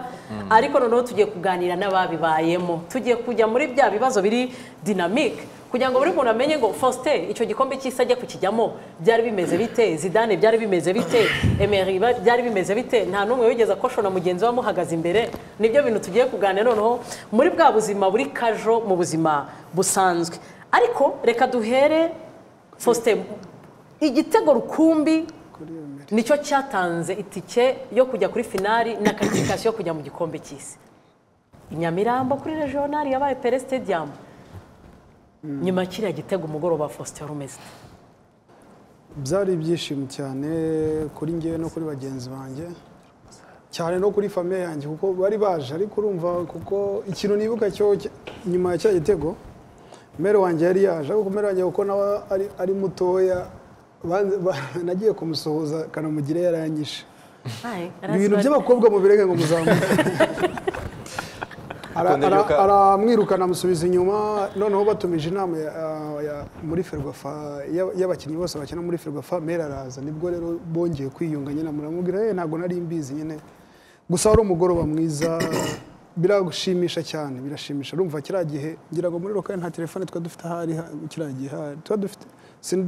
ariko noneho tugiye kuganira n'ababibayemo tugiye kujya muri bya bibazo biri dynamique kugira ngo buri muntu amenye ngo Faustin icyo gikombe cy'isi ajya kukijyamo byari bimeze bite, Zidane byari bimeze bite, Emery byari bimeze bite, nta n'umwe wigeze akoshona mugenzi we muhagaze imbere. Nibyo bintu tugiye kuganira noneho muri bwa buzima buri kajo mu buzima busanzwe. Ariko reka duhere Faustin, igitego rukumbi nicyo cyatanze itike yo kujya kuri finali na qualification yo kujya mu gikombe cy'isi. Inyamirambo kuri regional yabaye Pele Stadium. Nyuma kiriya gitego umugoroba Faustin rumeze
byari ibyishimo cyane kuri njye no kuri bagenzi banjye cyane no kuri famille yanjye kuko bari baje ariko urumva kuko ikintu nibuka cyo nyuma ya cya gitego mere wanjye yari yaje ariko mere wanjye kuko nawe ari mutoya nagiye kumusohoza kanamugire yaranyishe ibintu by'abakobwa mu birenge ngo muzamuke aramwirukana amusubiza inyuma noneho batumije inama muri Ferwafa y'abakinnyi bose bakina muri Ferwafa mera araza nibwo rero bongeye kwiyunga nyine muramubwira ntabwo nari mbizi nyine gusa wari umugoroba mwiza biragushimisha cyane birashimisha urumva kiriya gihe ngira ngo muri lokale nta telefone twa dufite ahari kiriya gihe twa dufite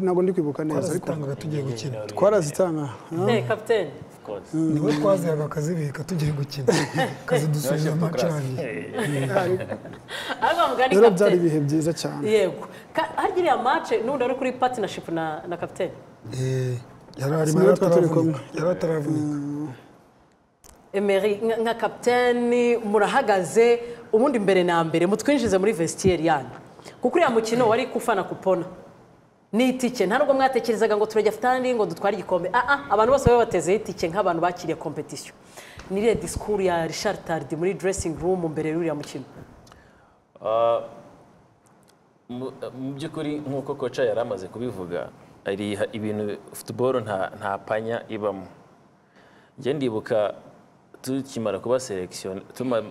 ntabwo ndi kwibuka neza ariko
tugiye gukina
twarazitanga
kapiteni
niwe twazihaga akazibika tugiye gukina kazidusubiza amacanyi
rero byari ibihe byiza cyane
yego hagiriya match n'ubundi ari kuri partnership na kapiteni
yari arimo yari ataravunika
Emery nka kapiteni murahagaze ubundi mbere na mbere mutwinjize muri vestiaire yanyu kuko uriya mukino wari kufana kupona n'itike nta nubwo mwatekerezaga ngo turajya futandi ngo dutware igikombe abantu bose baba bateze itike nk'abantu bakiriye competition niriye discours ya Richard Tardy muri dressing room mbere y'uriya mukino
mu by'ukuri nk'uko koca yari amaze kubivuga ari ibintu football nta panya ibamo njye ndibuka tukimara kuba selection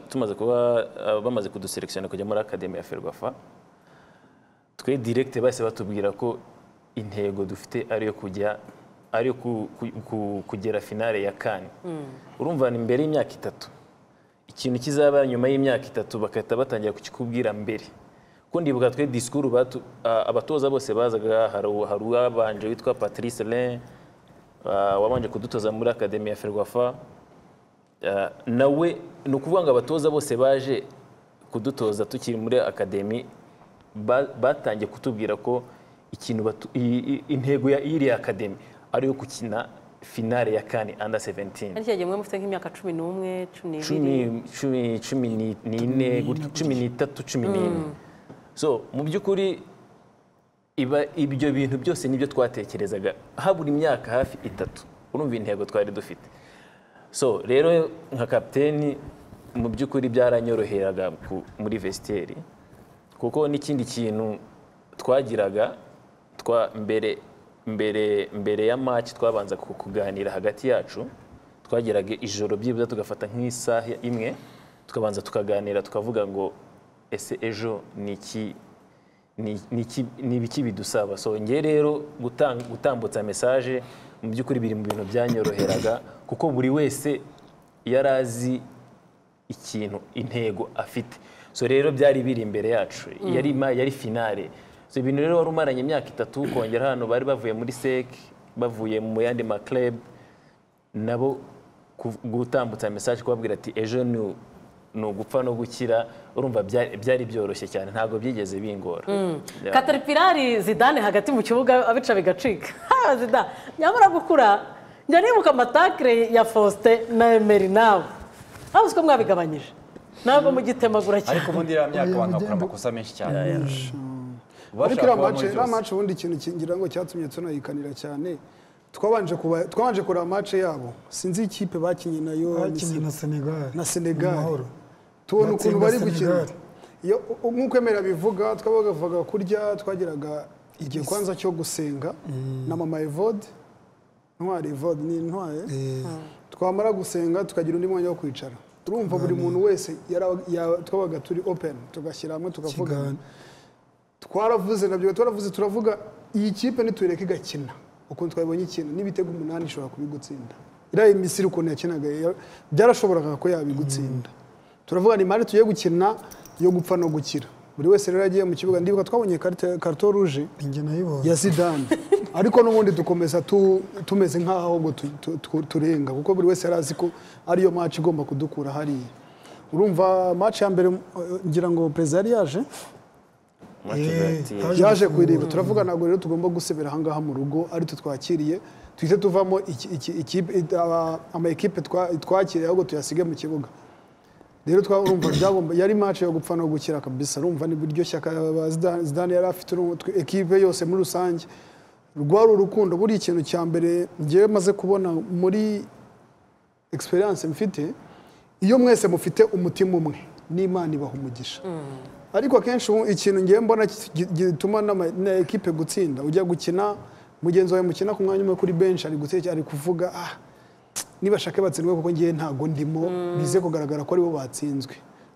tumaze kuba bamaze kuduselekshona kujya muri academy ya Ferwafa twe direct base batubwira ko intego dufite ari kugera finale ya CAN urumva ni mbere y'imyaka 3 ikintu kizaba nyuma y'imyaka 3 bakahita batangira kukikubwira mbere ko ndibuka twe discours abatoza bose bazaga hari abanje witwa Patrice Len wabanje kudutoza muri academy ya Ferwafa nawe ni ukuvuga ngo abatoza bose baje kudutoza tukiri muri academy batangiye kutubwira ko ikintu intego ya iri academy ari yo gukina finale ya CAN under 17
ari cyagiye mwe mufite nk'imyaka 11 12 so mu by'ukuri ibyo bintu byose nibyo twatekerezaga habura imyaka hafi 3 urumva intego twari dufite so rero nka kapiteni mu by'ukuri byaranyoroheraga muri vestiaire kuko n'ikindi kintu twagiraga mbere ya match twabanza kuganira hagati yacu twagiraga ijoro byibuze tugafata nk'isaha imwe tukabanza tukaganira tukavuga ngo ese ejo ni ibiki bidusaba so nge rero gutambutsa message mu by'ukuri biri mu bintu byanyoroheraga kuko buri wese yarazi ikintu intego afite so rero byari biri imbere yacu yari finale so ibintu rero wari umaranye imyaka 3 kongera hano bari bavuye muri SEC bavuye mu yandi ma club nabo gutambutsa message kubabwira ati ejo no gupfa no gukira urumva byari byoroshye cyane ntago byigeze bingora Caterpillar Zidane hagati mu kibuga abica bigacika Zidane nyamara gukura njya nibuka matakre ya Faustin na Emery nawe aho uko mwabigabanyije ntabwo mugitemagura cyane
ariko ubundi iriya myaka abantu bakora amakosa menshi cyane
ariko iriya match ubundi ikintu kingira ngo cyatumye tunayikanira cyane twabanje kureba match yabo sinzi ikipe bakinye nayo na Senegal tubona ukuntu bari gukina nk'uko Emera bivuga twabavuga kurya twagiraga igihe kwanza cyo gusenga na mama Evode ntwari Evode ni ntwaye twamara gusenga tukagira undi mwanya wo kwicara turumva buri muntu wese twabaga turi open tugashyira hamwe tukavuga twaravuze nabyo turavuga iyi kipe nituyireke igakina ukuntu twabonye ikintu n'ibitego 8 ishobora kubigutsinda iriya Misiri ukuntu yakinaga byarashoboraga ko yabigutsinda turavuga ni mari tugiye gukina yo gupfa no gukira buri wese rero yagiye mu kibuga ndibuka twabonye carton rouge ya Zidane ariko n'ubundi dukomeza tumeze nk'aho ngo turenga kuko buri wese yarazi ko ariyo match igomba kudukura hariya urumva match ya mbere ngira ngo president yaje kwireba turavuga ntabwo rero tugomba gusebera ahangaha mu rugo ari twakiriye twite tuvamo ama equipe twakiriye ahubwo tuyasige mu kibuga rero twumva byagomba yari match yo gupfa no gukira kabisa urumva ni buryo shyaka Zidane yari afite equipe yose muri rusange rwari urukundo buri ikintu cya mbere ngiye maze kubona muri experience mfite iyo mwese mufite umutima umwe n'Imana ibaha umugisha ariko akenshi ikintu ngiye mbona gituma na equipe gutsinda ujya gukina mugenzi wawe mukina ku mwanya umwe kuri bench ari guteka ari kuvuga niba shaka batsindwe kuko ngiye ntago ndimo bize kugaragara ko ari bo batsinzwe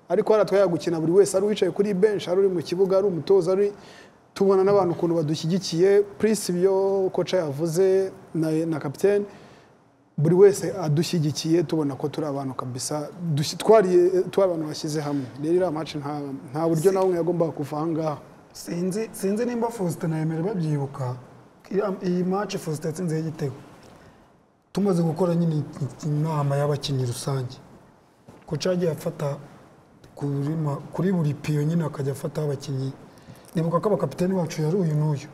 ariko haratwaya gukina buri wese ari wicaye kuri bench ari uri mu kibuga ari umutoza ari tubona n'abantu ukuntu badushyigikiye Prince byo kocha yavuze na capitaine buri wese adushyigikiye tubona ko turi abantu kabisa twari abantu bashyize hamwe rero iriya match nta buryo nawe yagomba kuva ahangaha
sinzi nimba Faustin na Emera babyibuka iyi match Faustin yatsinze igitego tumaze gukora nyine inama y'abakinnyi rusange kocha yagiye afata kuri buri piyo nyine akajya afata abakinnyi nibuka ko abakapiteni bacu yari uyu n'uyu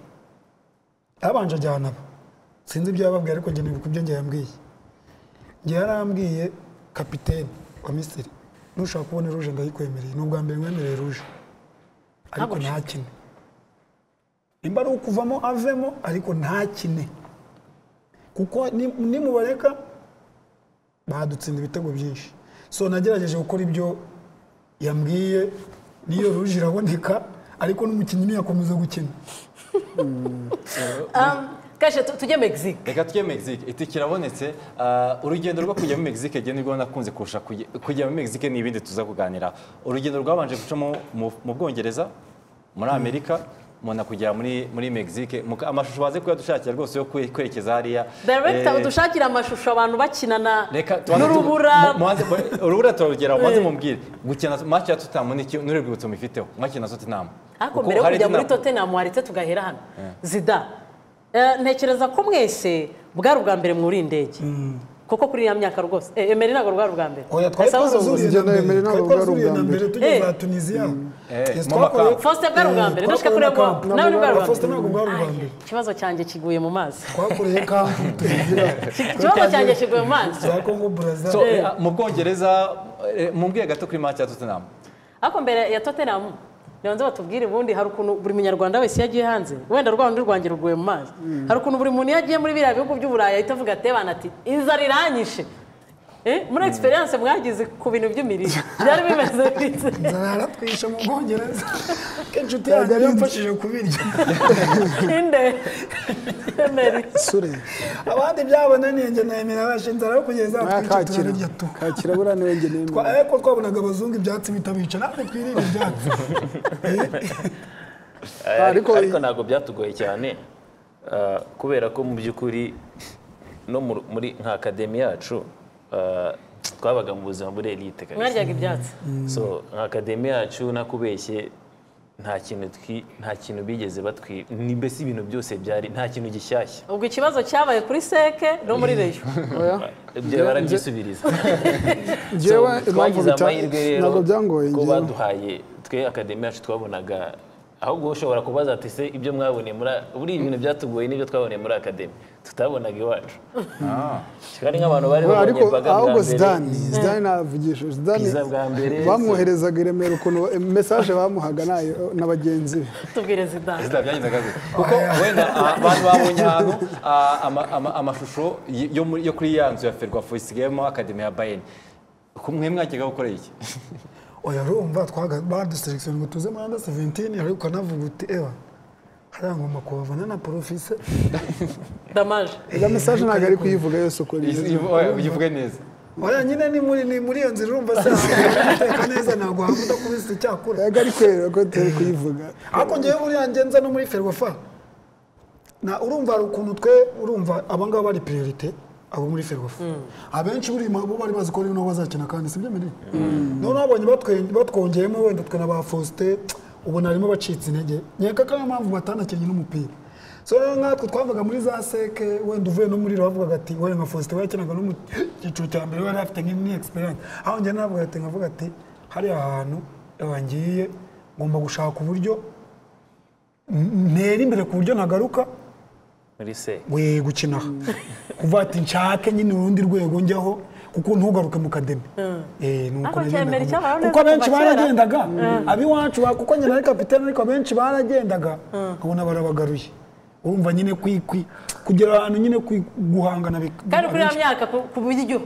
abanje ajyana sinzi ibyo yababwiye ariko njye nibuka ibyo njye yambwiye njye yarambwiye kapiteni wa Misiri nushaka kubona rouge ndayikwemereye n'ubwa mbere nkwemereye rouge ariko ntakine nimba ari ukuvamo avemo ariko ntakine kuko nimubareka badutsinda ibitego byinshi so nagerageje gukora ibyo yambwiye niyo rouge iraboneka ariko n'umukinnyi ntiyakomeza gukina
kashe tujye Mexique
reka tujye Mexique itike irabonetse urugendo rwo kujya muri Mexique gene rwo nakunze kurusha kujya muri Mexique n'ibindi tuza kuganira urugendo rwabanje gucamo mu Bwongereza muri Amerika mona kujya muri Mexique amashusho baze kuyadushakira rwose yo kwerekeza hariya
director udushakira amashusho abantu bakinana n'urubura
urubura turugera maze mumbwire gukina match ya Tottenham n'urwibutso mufiteho mwakina Tottenham
ako mbere yo kujya muri Tottenham waretse tugahera hano Zidane ntekereza ko mwese bwari ubwa mbere muri indege kuko kuri ya myaka rwose Emery ntabwo rwari ubwa mbere
tugeze Tunisia
Faustin bwari ubwa mbere ndashaka kureba nawe ni bwari ubwa mbere ikibazo cyanjye kiguye mu mazi
twakoreye kampu
ikibazo cyanjye kiguye mu mazi
za Congo Brazza
mu Bwongereza mumbwiye gato kuri match ya Tottenham
ako mbere ya Tottenham Nyanza batubwire ubundi hari ukuntu buri munyarwanda wese yagiye hanze wenda rwanda rwangira ruguye mu mazi hari ukuntu buri muntu yagiye muri biriya bihugu by'Uburayi ahita avuga ati bana ati inzara iranyishe muri experience mwagize ku bintu by'imirire byari bimeze bitse
inzara twishe mu Bwongereza kenshi yanjye yamfashije kubirya
inde Emery
sure abandi byabonaniye nge na Emera bashinzara kugeza
twakira kakira burane wenge nemera
ariko twabonaga abazungu ibyatsi bitabica natwe twirinde ibyatsi
ariko ntabwo byatugoye cyane kubera ko mu by'ukuri no muri nka akademi yacu twabaga mu buzima muri elite
kabisa mwaryaga ibyatsi
so nka akademi yacu nakubeshye nta kintu bigeze ni mbese ibintu byose byari nta kintu gishyashya
ubwo ikibazo cyabaye kuri seke no muri reyo
ibyo barabyisubiriza
twagize
amahirwe rero ko baduhaye twe akademi yacu twabonaga ahubwo ushobora kubaza ati se ibyo mwaboneye muri ibintu byatugoye n'ibyo twaboneye muri akademi tutabonaga iwacu kigali nk'abantu bari babonye baga
ahubwo Zidane navugisha Zidane bamwoherezaga i Remera ukuntu message bamuhaga nayo n'abagenzi be
tubwire Zidane
byagendaga kuko wenda abantu babonye ahantu amashusho yo kuri ya nzu ya Ferwafa isigayemo Academy ya Bayern kumwe mwakega gukorera iki
oya rumva twaga selection ngo tuze muri 17 ariko navuga uti ewa hariya ngomba kubavana na professeur
Damage
ega message ntago ari kuyivuga yose uko
uyivuge neza
oya nyine ni muri iyo nzira urumva se ateka neza ntago havuga kubisa icyakura
ega ari kwera ko turi kuyivuga
ariko ngiye muri yangenza no muri Ferwafa na urumva ukuntu twe urumva abangaba bari priorité abo muri Ferwafa abenshi buri bo bari bazi ko rino bazakina kandi sibyo miri none abonye batwongeyemo wenda twe na ba Faustin ubona arimo bacitse intege nyeka kandi mpamvu batanakenye n'umupira so nkatwe twavuga muri za seke wenda uvuye no muri bavuga ati we nka Faustin yakinaga no mu gicu cya mbere wari afite nk'imwe experience aho njye navuga ati nkavuga ati hari ahantu yabangiye ngomba gushaka uburyo ntera imbere ku buryo nagaruka
muri se
we gukina kuva ati nshake nyine urundi rwego njyaho kuko ntugaruke mu kademi nuko kuko benshi baragendaga abiwacu kuko nyina ari kapitene ariko benshi baragendaga nkabona barabagaruye urumva nyine kugira ahantu nyine guhangana
kandi kuri ya myaka ku buryo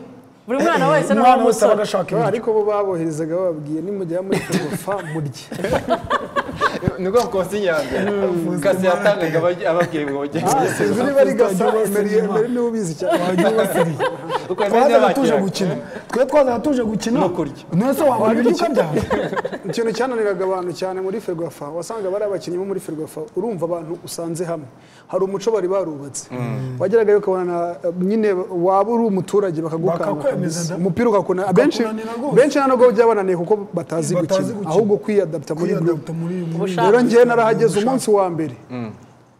buri mwana wese no
ariko bo baboherezaga bababwiye nimujya muri Ferwafa murye
niko konsinyanga kasi yatangaga ababwiye ngo
biri bari gasa mbere ni ubizi cyane twazaga tuje gukina nese wabiri ukabya ikintu cyananiraga abantu cyane muri Ferwafa wasanga bari abakinnyi bo muri Ferwafa urumva abantu usanze hamwe hari umuco bari barubatse wageraga yo kubona nyine waba uri umuturage bakagukana umupira ugakuna benshi nanago byabananiye kuko batazi gukina ahubwo kwiyadapta muri group rero ngiye narahageze umunsi wa mbere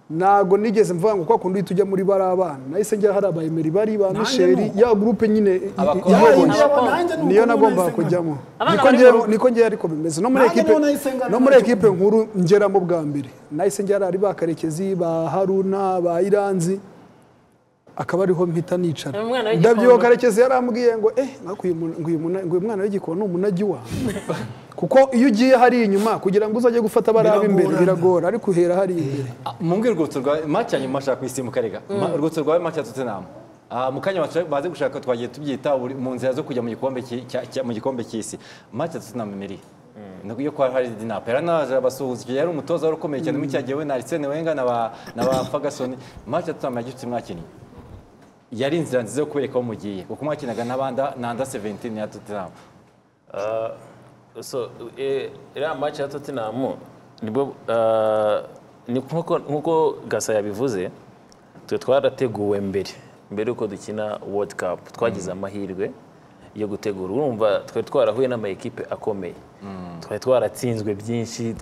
nago nigeze mvuga ngo kwa kundi tujya muri barabana nahise njya hari abayemeri bari ba Michel ya groupe nyine niyo nagomba kujyamo niko ngiye ariko bimeze no muri equipe nkuru ngeramo bwa mbere nahise njya ari ba Karekezi ba Haruna ba Iranzi akaba ariho mpita nicara ndabyo Karekezi yarambwiye ngo nguyu mwana w'igikona umunagi wa kuko iyo ugiye hari inyuma kugira ngo uzajye gufata barabe imbere biragora ariko uhera hari imbere
mumbwira urwutso rwa match ya nyuma shaka kwisimuka rega urwutso rwa match ya Tottenham mukanya baze gushaka twagiye tubyita mu nzira zo kujya mu gikombe cy'isi match ya Tottenham meri iyo kwa hari dinapera naje abasuhuza yari umutoza wari ukomeye cyane mu cyagiye we na Arsene Wenger na ba Ferguson match ya Tottenham yagifite mwakinnyi yari inzira nziza yo kubereka aho mugiye kuko mwakinaga n'abanda na under 17 ya Tottenham
so iriya match ya Tottenham nibwo nkuko Gasa yabivuze twe twarateguwe mbere yuko dukina World Cup twagize amahirwe yo gutegura urumva twe twarahuye n'ama equipe akomeye twari twaratsinzwe byinshi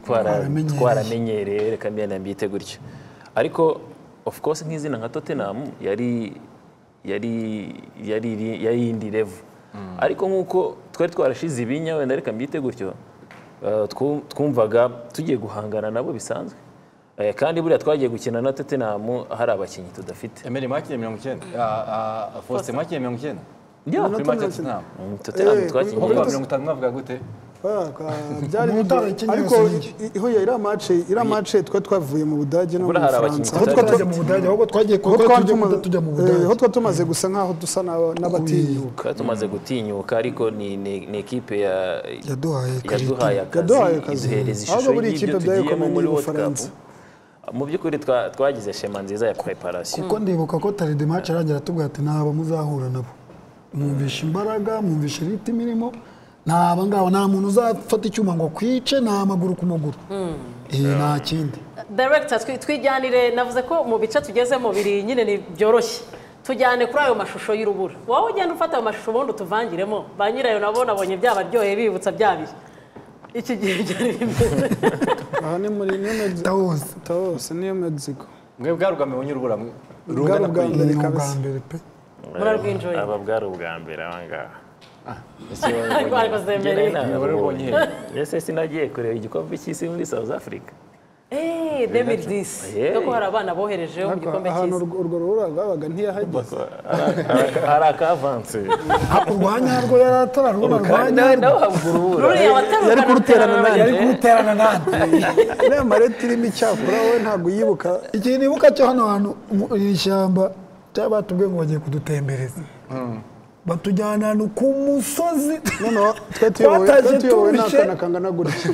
twaramenyereye reka mbiyana mbite gutyo ariko of course nk'izina nka Tottenham yari indi level ariko nkuko twari twarashize ibinya wenda reka mbite gutyo twumvaga tugiye guhangana nabo bisanzwe kandi buriya twagiye gukina na Tottenham hari abakinnyi tudafite
Emery makinnye 90 Faustin makinnye 90
ndio
kuri match ya Tottenham
twakinnye
50 mwavuga gute
byari ariko iho ira match twa twavuye mu Budage no mu France
aho twajya mu Budage ahubwo twagiye tujya mu Budage
aho twatumaze gusa nkaho dusa n'abatinyuka
tumaze gutinyuka ariko ni equipe
yaduhaye
akazi ahubwo buri equipe byayikomeye muri France mu by'ukuri twagize shema nziza ya preparation
kuko ndibuka ko tari de match arangira tubwira ati naba muzahura nabo mwumvisha imbaraga mwumvisha iriti mirimo naba ngabo nta muntu uzafata icyuma ngo kwice nta amaguru ku maguru nta kindi
director twijyanire navuze ko mu bice tugezemo biri nyine ni byoroshye tujyane kuri ayo mashusho y'urubura wowe ugenda ufata ayo mashusho ubundi tuvangiremo ba nyirayo nabo nabonye byabaryoheye bibutsa byabiri iki gihe byari bimeze
aha ni muri Taos niyo Mexico
mwe bwarugame bunyurubura
mbere pe
murarwinjoye
aba bwari ubwa mbere abangaha
Ese
ese sinagiye kureba igikombe cy'isi muri South Africa
ni 2010 kuko hari abana boherejeho mu gikombe cy'isi
ahantu urwo rubura rwabaga ntiyahageze
hari akavanse
urwanya rwo yaratararubona rwanya
ruriya
yari kuruterana nande
iriya mareti irimo icyakura wowe ntabwo uyibuka
ikintu nibuka cyo hano hantu iri shyamba cyaba batubwiye ngo bagiye kudutembereza batujyana ahantu ku musozi
noneho twe tuyobowe n'akana kangana gutya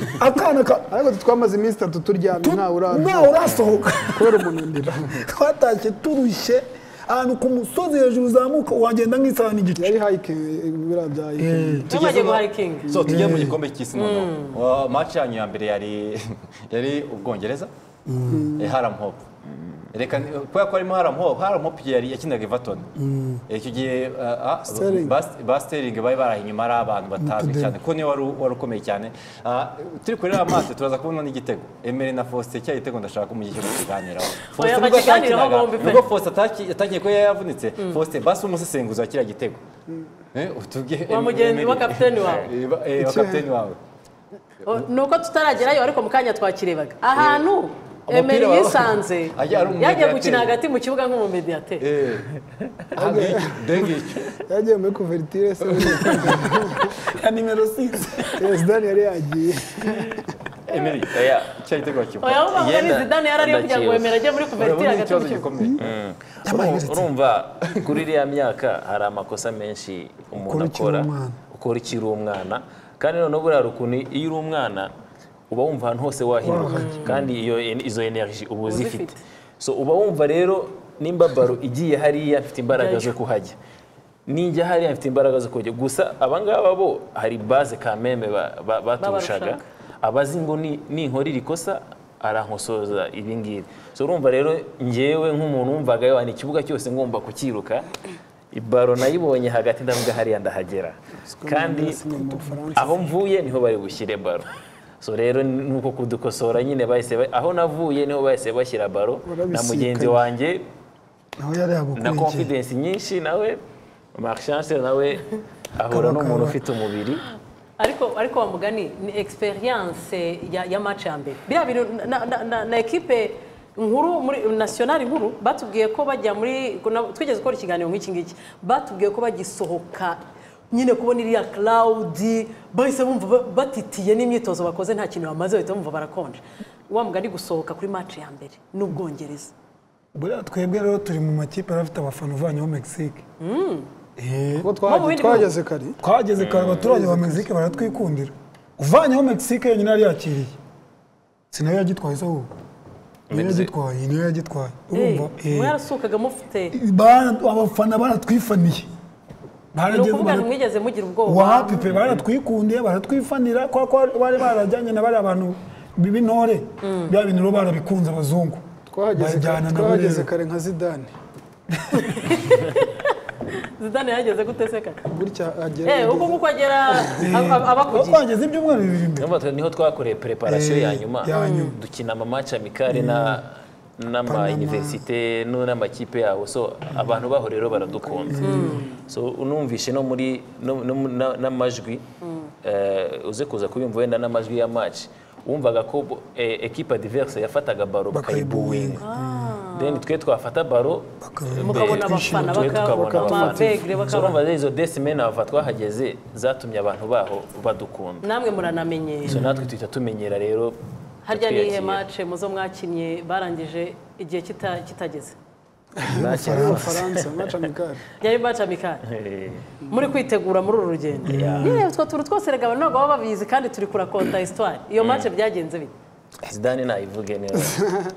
ariko twamaze iminsi 3 turyamye ntawe
urasohoka
kubera umunaniro
twatashye turushye ahantu ku musozi hejuru uzamuka wagenda nk'isaha n'igice
yari hiking biriya bya
hiking
so tujye mu gikombe cy'isi noneho match yanyu ya mbere yari Ubwongereza Haram Hope reka kubera ko arimo Haram Hope yari yakinaga Everton icyo gihe Sterling bari barahi inyuma ari abantu batazwi cyane ko niwe wari ukomeye cyane turi kuri iriya match turaza kubona n'igitego Emery na Faustin cya gitego ndashaka ko mu gihe cyo kuganiraho nubwo Faustin atakiye ko yavunitse Faustin basi umusesenguzi wa kiriya gitego
wa mugenzi wa kapiteni
wawe
nuko tutaragerayo ariko mu kanya twakirebaga ahantu Emery yisanze yagiye gukina hagati mu kibuga nk'umumediateri
yagiye muri kuvertire se
ya nimero 6
Zidane yari yagiye
Emery cya gitego kiba
Zidane yarariyo kugira ngo Emery ajye muri kuvertire hagati mu kibuga
urumva kuri iriya myaka hari amakosa menshi umuntu akora ukora ikiri umwana kandi noneho buriya rukuntu iyo uri umwana uba wumva ahantu hose wahinduka kandi izo energy uba uzifite so uba wumva rero nimba baro igiye hariya afite imbaraga zo kuhajya ninjya hariya afite imbaraga zo kujya gusa abangaba bo hari base kameme baturushaga abazi ngo ninkora irikosa arankosoza ibingibi so urumva rero njyewe nk'umuntu wumvaga yo ni ikibuga cyose ngomba kukiruka ibaro nayibonye hagati ndavuga hariya ndahagera kandi aho mvuye niho bari bushyire baro so rero nuko kudukosora nyine bahise aho navuye niho bahise bashyira baro na mugenzi wanjye na confidence nyinshi nawe Marchance nawe ahura n'umuntu ufite umubiri
ariko wa mugani ni experience ya match ya mbere biriya bintu na equipe nkuru muri national nkuru batubwiye ko bajya muri twigeze gukora ikiganiro nk'iki ngiki batubwiye ko bagisohoka nyine kubona iriya cloud bahise bumva batitiye n'imyitozo bakoze nta kintu bamaze bahita bumva barakonje wa mugani gusohoka kuri match ya mbere n'Ubwongereza
buriya twebwe rero turi mu makipe afite abafana uvanyeho Mexique twageze kare abaturage ba Mexique baratwikundira uvanyeho Mexique yenyine yari yakiriye sinayo yagitwaye se ahubwo niyo yagitwaye
urumva mwarasukaga mufite
abafana baratwifaniye
mwigeze mugira ubwoba
wapi pe baratwikundiye baratwifanira kwa bari barajyanye na bari abantu b'intore bya bintu barabikunze abazungu
twahageze kare nka Zidane
Zidane yageze guteseka
gutya agera
uko kuko agera abakugiye
twageze ibyumweru bibiri
niho twakoreye preparation ya nyuma dukina ama match amicale n'ama universite n'amakipe yabo so abantu baho rero baradukunda so unumvishe no muri n'amajwi uze kuza kubimva wenda n'amajwi ya match wumvaga ko equipe adverse yafataga baro bakayibuwinga then twe twafata baro
mukabona abafana bakabona begre
bakabona izo desimena bava twahageze zatumye abantu baho badukunda
namwe muranamenyera
so natwe twita tumenyera rero
harya nihe match muzo mwakinnye barangije igihe kitageze
Faransa match amical
yari match amical muri kwitegura muri uru rugendo niyo twa twose rega abantu ntabwo baba babizi kandi turi kurakonta histoire iyo match byagenze bite
Zidane nayivuge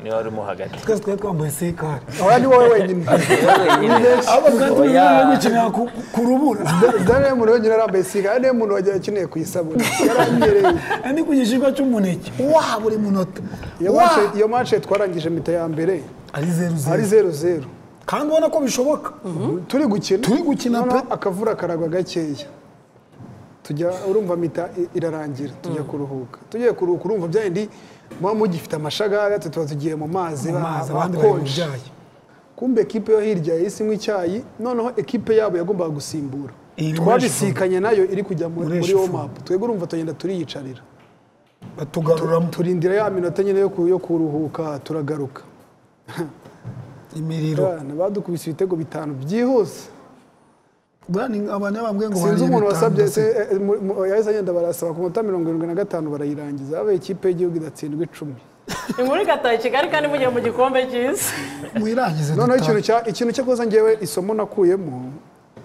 niyo arimo hagati
twese twambaye sekare
aho ni wowe wenyine
abo kandi gukina ku rubura
Zidane mu wenyine arambaye sekare niyo muntu wagiye akeneye kuyisabura yaranyereye
ani ku gishinga cy'umuneke wa buri munota
iyo match twarangije mita ya mbere
ari
0-0
kandi ubona ko bishoboka
turi gukina pe akavura karagwa gakeya tujya urumva mita irarangira tujya kuruhuka tugiye kuruhuka urumva byandi muba mugifite amashagaga tuba tugiye mu mazi
abandi bari mu byayi
kumbe ekipe yo hirya yisinywa icyayi noneho ekipe yabo yagombaga gusimbura twabisikanye nayo iri kujya muri warm up twebwe urumva tugenda turiyicarira
batugaruramo
turindira ya minota nyine yo kuruhuka turagaruka
imiriro
badukubise ibitego 5 byihuse
abanyabambwe ngo
sinzi umuntu wasabye yahise agenda barasaba ku minota 75 barayirangiza abaye ikipe y'igihugu idatsindwa 10
muri gataye Kigali kandi mugiye mu gikombe cy'isi
muyirangize
noneho ikintu cyo koza ngewe isomo nakuyemo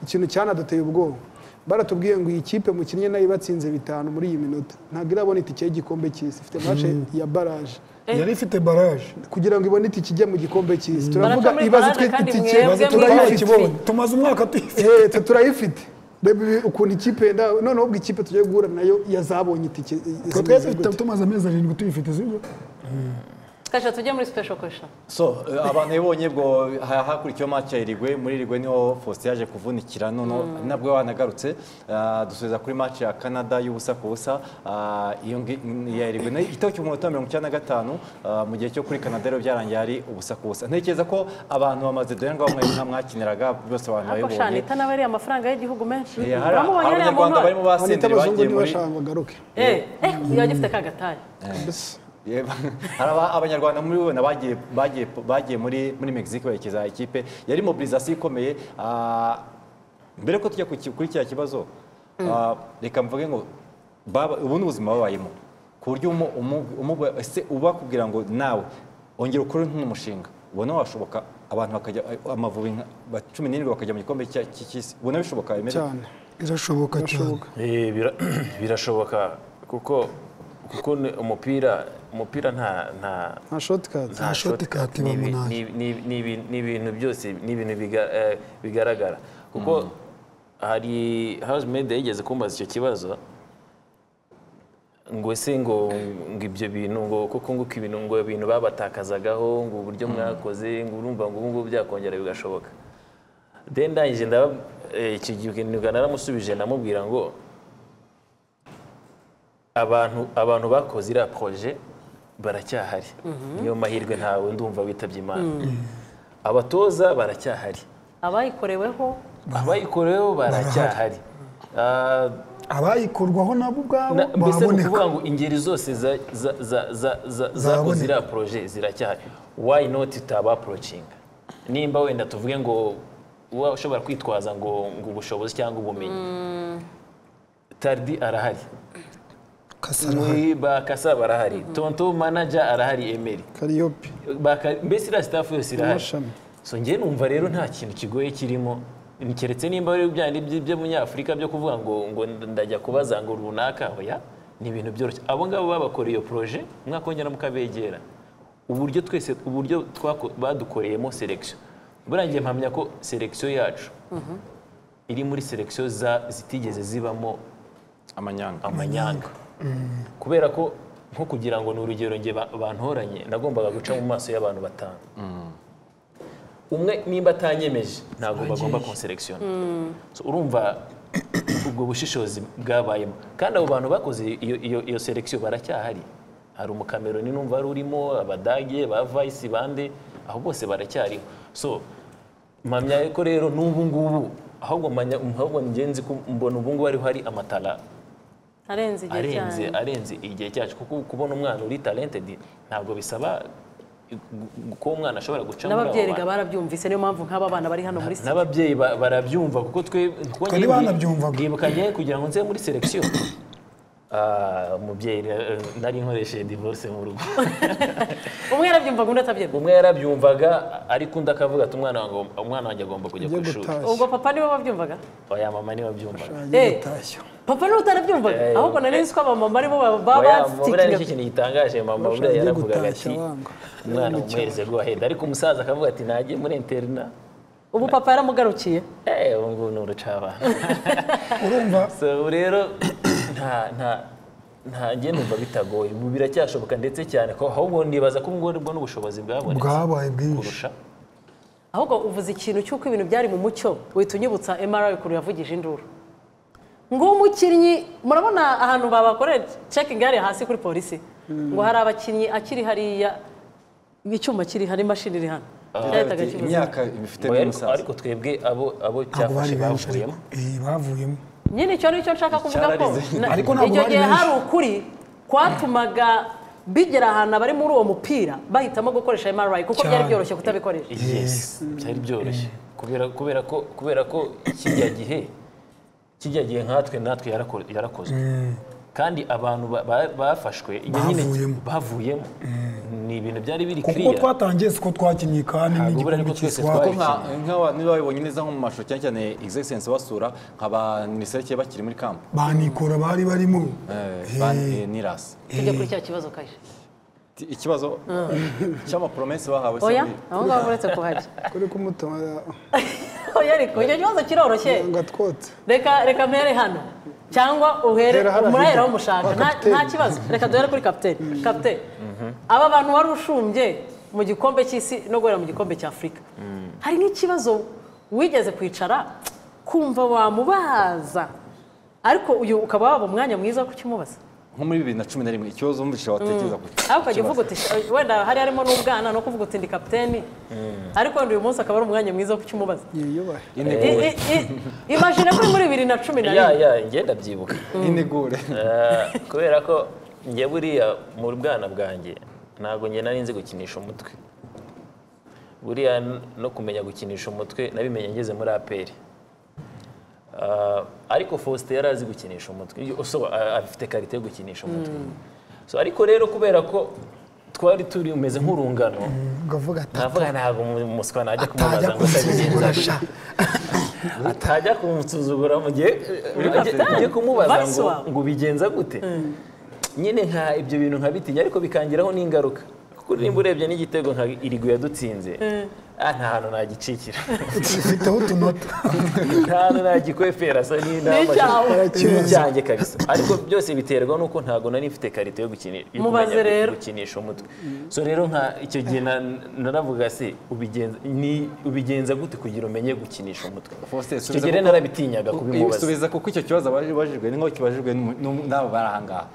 ikintu cyanaduteye ubwoba baratubwiye ngo iyi kipe mukinnye nayo batsinze 5 muri iyi minota ntabwo irabona itike y'igikombe cy'isi ifite match ya barrage
yari ifite barrage
kugira ngo ibone itike ijya mu gikombe cy'isi turavuga ibaze itike
turayifite tumaze umwaka tuyifite
turayifite ukuntu ikipe noneho ubwo ikipe tugiye guhura nayo yazabonye itike
twese tumaze amezi 7 tuyifite sibyo
Kasha tujye muri special question.
So abantu yibonye bwo hakurikiye match irigwe muri irigwe niho Faustin yaje kuvunikira none nabwo wanagarutse dusubiza kuri match ya Canada y'ubusa ku busa iyo ya irigwe igitego cy'umunota 95 mu gihe cyo kuri Canada rero byarangiye ari ubusa ku busa ntekereza ko abantu bamaze dore ngo mwakiniraga byose abantu bayibonye
Ko shanita nabari amafaranga y'igihugu menshi
abanyarwanda barimo basendera bagiye muri
yagifite kagatari
hari abanyarwanda muri we bagiye muri Mexique berekeza ikipe yari mobilisation ikomeye mbere ko tujya kuri cya kibazo reka mvuge ngo ubu ni ubuzima babayemo ku buryo ubakubwira ngo nawe ongera ukore nk'umushinga ubona washoboka abantu bakajya Amavubi 17 bakajya mu gikombe cy'isi ubona bishoboka
cyane birashoboka cyane
birashoboka kuko umupira nta
shortcut
ni ibintu byose ni ibintu bigaragara kuko hari housemate yigeze kumbaza icyo kibazo ngo ese ngo ibyo bintu ngo kuko ngo ibintu babatakazagaho ngo uburyo mwakoze ngo urumva ngo ubu byakongera bigashoboka then ndangije iki gihe naramusubije namubwira ngo abantu bakoze iriya projet baracyahari niyo mahirwe ntawe ndumva witabye Imana abatoza baracyahari abayikoreweho baracyahari
abayikorwaho nabo ubwabo
mbese ni ukuvuga ngo ingeri zose zakoze iriya projet ziracyahari why not utaba approaching nimba wenda tuvuge ngo ushobora kwitwaza ngo ubushobozi cyangwa ubumenyi Tardy arahari Kasa barahari tonto manager arahari Emery
Kariopi
mbese iriya staff yose irahari so njye numva rero nta kintu kigoye kirimo keretse nimba ari byandi by'umunyafurika byo kuvuga ngo ndajya kubaza ngo runaka oya ni ibintu byoroshye abo ngabo babakoreye iyo projet mwakongera mukabegera uburyo badukoreyemo selection burangiye mpamya ko selection yacu iri muri selection zitigeze zibamo amanyanga kubera ko nko kugira ngo ni urugero nge bantoranye nagombaga guca mu maso y'abantu 5 umwe nimba atanyemeje ntabwo bagomba konselekshona so urumva ubwo bushishozi bwabayemo kandi abo bantu bakoze iyo selection baracyahari hari umukameroni numva ari urimo abadage ba vice bande aho bose baracyariho so mpamya ko rero n'ubu ngubu ahubwo ngenzi mbona ubu ngubu ariho hari amatara arenze igihe cyacu kuko kubona umwana uri talented ntabwo bisaba ko umwana ashobora guca muri
n'ababyeyi barabyumvise niyo mpamvu nk'aba bana bari hano muri
studio n'ababyeyi barabyumva kuko twe bibukanye kugira ngo nze muri selection umubyeyi nari nkoresheje divorce mu rugo
umwe yarabyumvaga undi atabyumva
umwe yarabyumvaga ariko undi akavuga ati umwana wanjye agomba kujya ku ishuri
ubwo papa niwe wabyumvaga
oya mama niwe wabyumvaga
papa niwe utarabyumvaga ahubwo nari nzi ko abamama aribo baba
bafite iki kintu gitangaje mama buriya yaravugaga ati umwana umwereze go ahead ariko umusaza akavuga ati nagiye muri interna
ubu papa yaramugarukiye
ubu ngubu ni urucabana
urumva
so rero nta njye numva bitagoye ubu biracyashoboka ndetse cyane ko ahubwo ndibaza ko ubwo n'ubushobozi
bwabaye bwinshi
ahubwo uvuze ikintu cy'uko ibintu byari mu mucyo uhita unyibutsa MRI ukuntu yavugije induru ngo umukinnyi murabona ahantu babakorera checking yari hasi kuri polisi ngo hari abakinnyi akiri hariya icyuma kiri hari imashini iri hano
imyaka bifite n'umusaza
ariko twebwe abo cyafashe bavuyemo
bavuyemo
nyine icyo nicyo nshaka kuvuga ko icyo gihe hari ukuri kwatumaga bigera ahantu abari muri uwo mupira bahitamo gukoresha MRI kuko byari byoroshye kutabikoresha.
Byari byoroshye kubera ko kijya gihe natwe yarakozwe kandi abantu bafashwe nyine bavuyemo ni ibintu byari biri clear
kuko twatangiye siko twakinnye kandi
n'igikundi
cy'iswako niba babonye neza nko mu mashusho cyane cyane Excellency basura nk'aba ministeri bakiri muri camp
banikora bari barimo
nirasi.
Tujya kuri cya kibazo kaje
ikibazo cy'amapromese bahawe
oya aho ngaho uretse kuhajya
kuri kumutora
oya ariko icyo kibazo kiroroshye
ngatwotse
reka mpere hano cyangwa uhere umurahera w'umushaka nta kibazo reka duhere kuri kapiteni aba bantu wari ushumbye mu gikombe cy'isi no guhera mu gikombe cy'Afrika hari n'ikibazo wigeze kwicara kumva wamubaza ariko uyu ukaba waba umwanya mwiza wo kukimubaza
nko muri 2011 ikibazo umvisha watekereza kuki
ariko ukajya uvuga uti wenda hari harimo n'ubwana no kuvuga uti ndi kapiteni ariko uyu munsi akaba ari umwanya mwiza wo kukimubaza imagine ko muri 2011
ngenda byibuka
inegure
kubera ko njye buriya mu bwana bwanjye ntabwo njye nari nzi gukinisha umutwe buriya no kumenya gukinisha umutwe nabimenye ngeze muri APR ariko Faustin yari azi gukinisha umutwe afite karite yo gukinisha umutwe ariko rero kubera ko twari turi umeze nk'urungano navuga ntabwo umuswa najya kumubaza ngo atajya kumusuzugura mu gihe ujye kumubaza ngo bigenza gute nyine nka ibyo bintu nkabitinya ariko bikangiraho n'ingaruka kuko nimba urebye n'igitego nka irigo yadutsinze nta hantu nagicikira
ufiteho utunota
nta hantu nagikwefera sa n'icyanjye kabisa ariko byose biterwa nuko ntago nari mfite karite yo gukinisha umutwe rero nka icyo gihe naravuga se ubigenza gute kugira umenye gukinisha umutwe icyo gihe narabitinyaga kubimubaza
subiza kuko icyo kibazo abajijwe ni nko kibajijwe n'abo barahangaha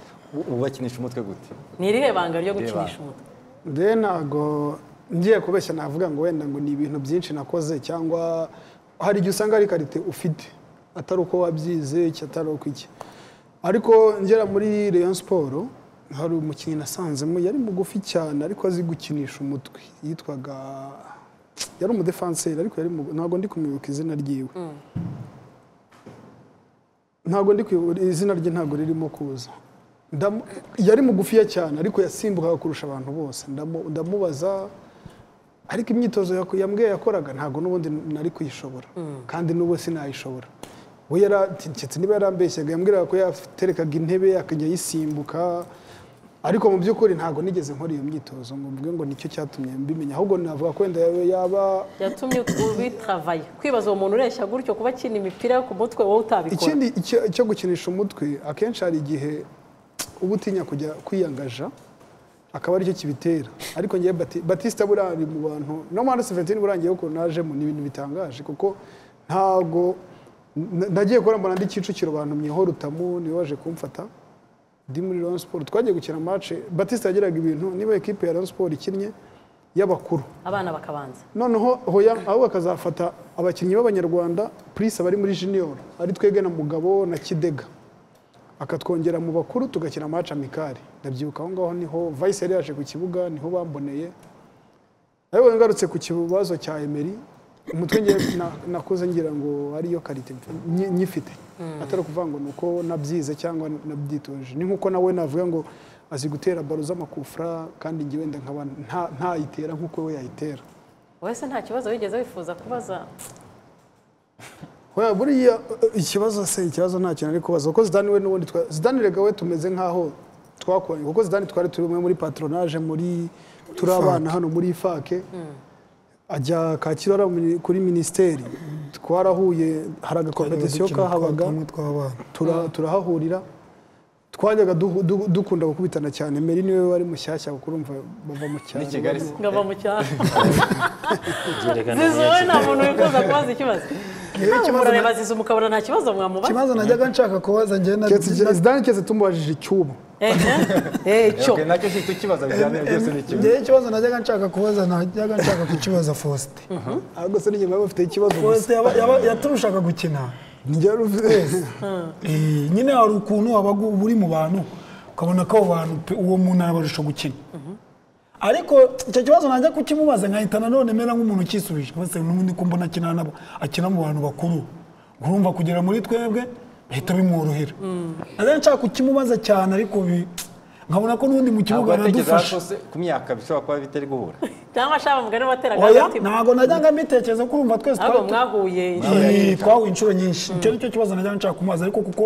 ubakinisha umutwe gute
ni irihe banga ryo gukinisha umutwe
ntago ngiye kubeshya navuga ngo wenda ngo ni ibintu byinshi nakoze cyangwa hari igihe usanga ari karite ufite atari uko wabyize atari uko iki ariko ngera muri Rayon Sport hari umukinnyi nasanzemo yari mugufi cyane ariko azi gukinisha umutwe yitwaga yari umudefenseur ariko ntago ndi kumwibuka izina ryiwe ntago ndi kwibuka izina rye ntago ririmo kuza yari mugufiya cyane ariko yasimbukaga kurusha abantu bose ndamubaza ariko imyitozo yambwiye yakoraga ntago n'ubundi nari kuyishobora kandi n'ubu sinayishobora we yaraketse niba yarambeshyaga yambwiraga ko yaterekaga intebe akajya yisimbuka ariko mu by'ukuri ntago nigeze nkora iyo myitozo ngo mvuge ngo nicyo cyatumye mbimenya ahubwo navuga ko wenda yaba
yatumye ubitravaya kwibaza uwo muntu ureshya gutyo kuba akina imipira yo ku mutwe wowe utabikora
ikindi cyo gukinisha umutwe akenshi hari igihe uba utinya kujya kwiyangaja akaba aricyo kibitera ariko ngiye Batista burari mu bantu no mu 17 burangiye uko najemo ni ibintu bitangaje kuko ntago nagiye gukora mbona ndi Kicukiro abantu myeho Rutamu ni waje kumfata ndi muri Rayon Sport twagiye gukina match Batista yagiraga ibintu niba equipe ya Rayon Sport ikinnye y'abakuru
abana bakabanza
noneho hoya aho bakazafata abakinnyi b'abanyarwanda Prince bari muri junior ari twege na Mugabo na Kidega akatwongera mu bakuru tugakina match amikari ndabyibuka aho ngaho niho Vice yari yaje ku kibuga niho bamboneye ariko ngarutse ku kibazo cya Emery umutwe ngiye nakoze ngira ngo ariyo karite nyifite atari kuvuga ngo nuko nabyize cyangwa nabyitoje ni nkuko nawe navuga ngo azi gutera baro z'amakufra kandi ngiye wenda nkaba ntayitera nkuko we yayitera
wese nta kibazo wigeze wifuza kubaza
Hoya buriya ikibazo nta kintu ari kubaza kuko Zidane we n'ubundi Zidane rega we tumeze nkaho twakoranye kuko Zidane twari turi muri patronage muri turabana hano muri Fake ajya Kacyiru kuri ministeri twarahuye hari agakompetisiyo kahabaga turahahurira twajyaga dukunda gukubitana cyane Emery niwe wari mushyashya kurumva bava mu cyaro
ngava mu cyaro zizowe nta muntu wifuza kubaza ikibazo murareba zizo mukabona nta kibazo mwamubaza
ikibazo najyaga nshaka kubaza njye na
Zidane keze tumubajije icyubo
cyo nacyo cyo kibazo bijyanye byose n'ikibazo
njye ikibazo najyaga nshaka kubaza najyaga nshaka kukibaza Faustin
ahubwo se nyuma bafite ikibazo
Faustin yaturushaka gukina
njye ruvuze
nyine hari ukuntu wabaga uri mu bantu ukabona ko abo bantu uwo muntu arabarusha gukina ariko icyo kibazo najya kukimubaza nkahita nanone mera nk'umuntu ukisubije bose n'ubundi ko mbona akina mu bantu bakuru urumva kugera muri twebwe bahita bimworohera nazanye nshaka kukimubaza cyane ariko nkabona ko n'ubundi mu kibuga aradufasha
ku myaka bishobora kuba bitari guhura
cyangwa ashaka mugani wateraga agatima
ntabwo najyaga mbitekereza ko urumva twese twahuye inshuro nyinshi icyo nicyo kibazo najyaga nshaka kumubaza ariko kuko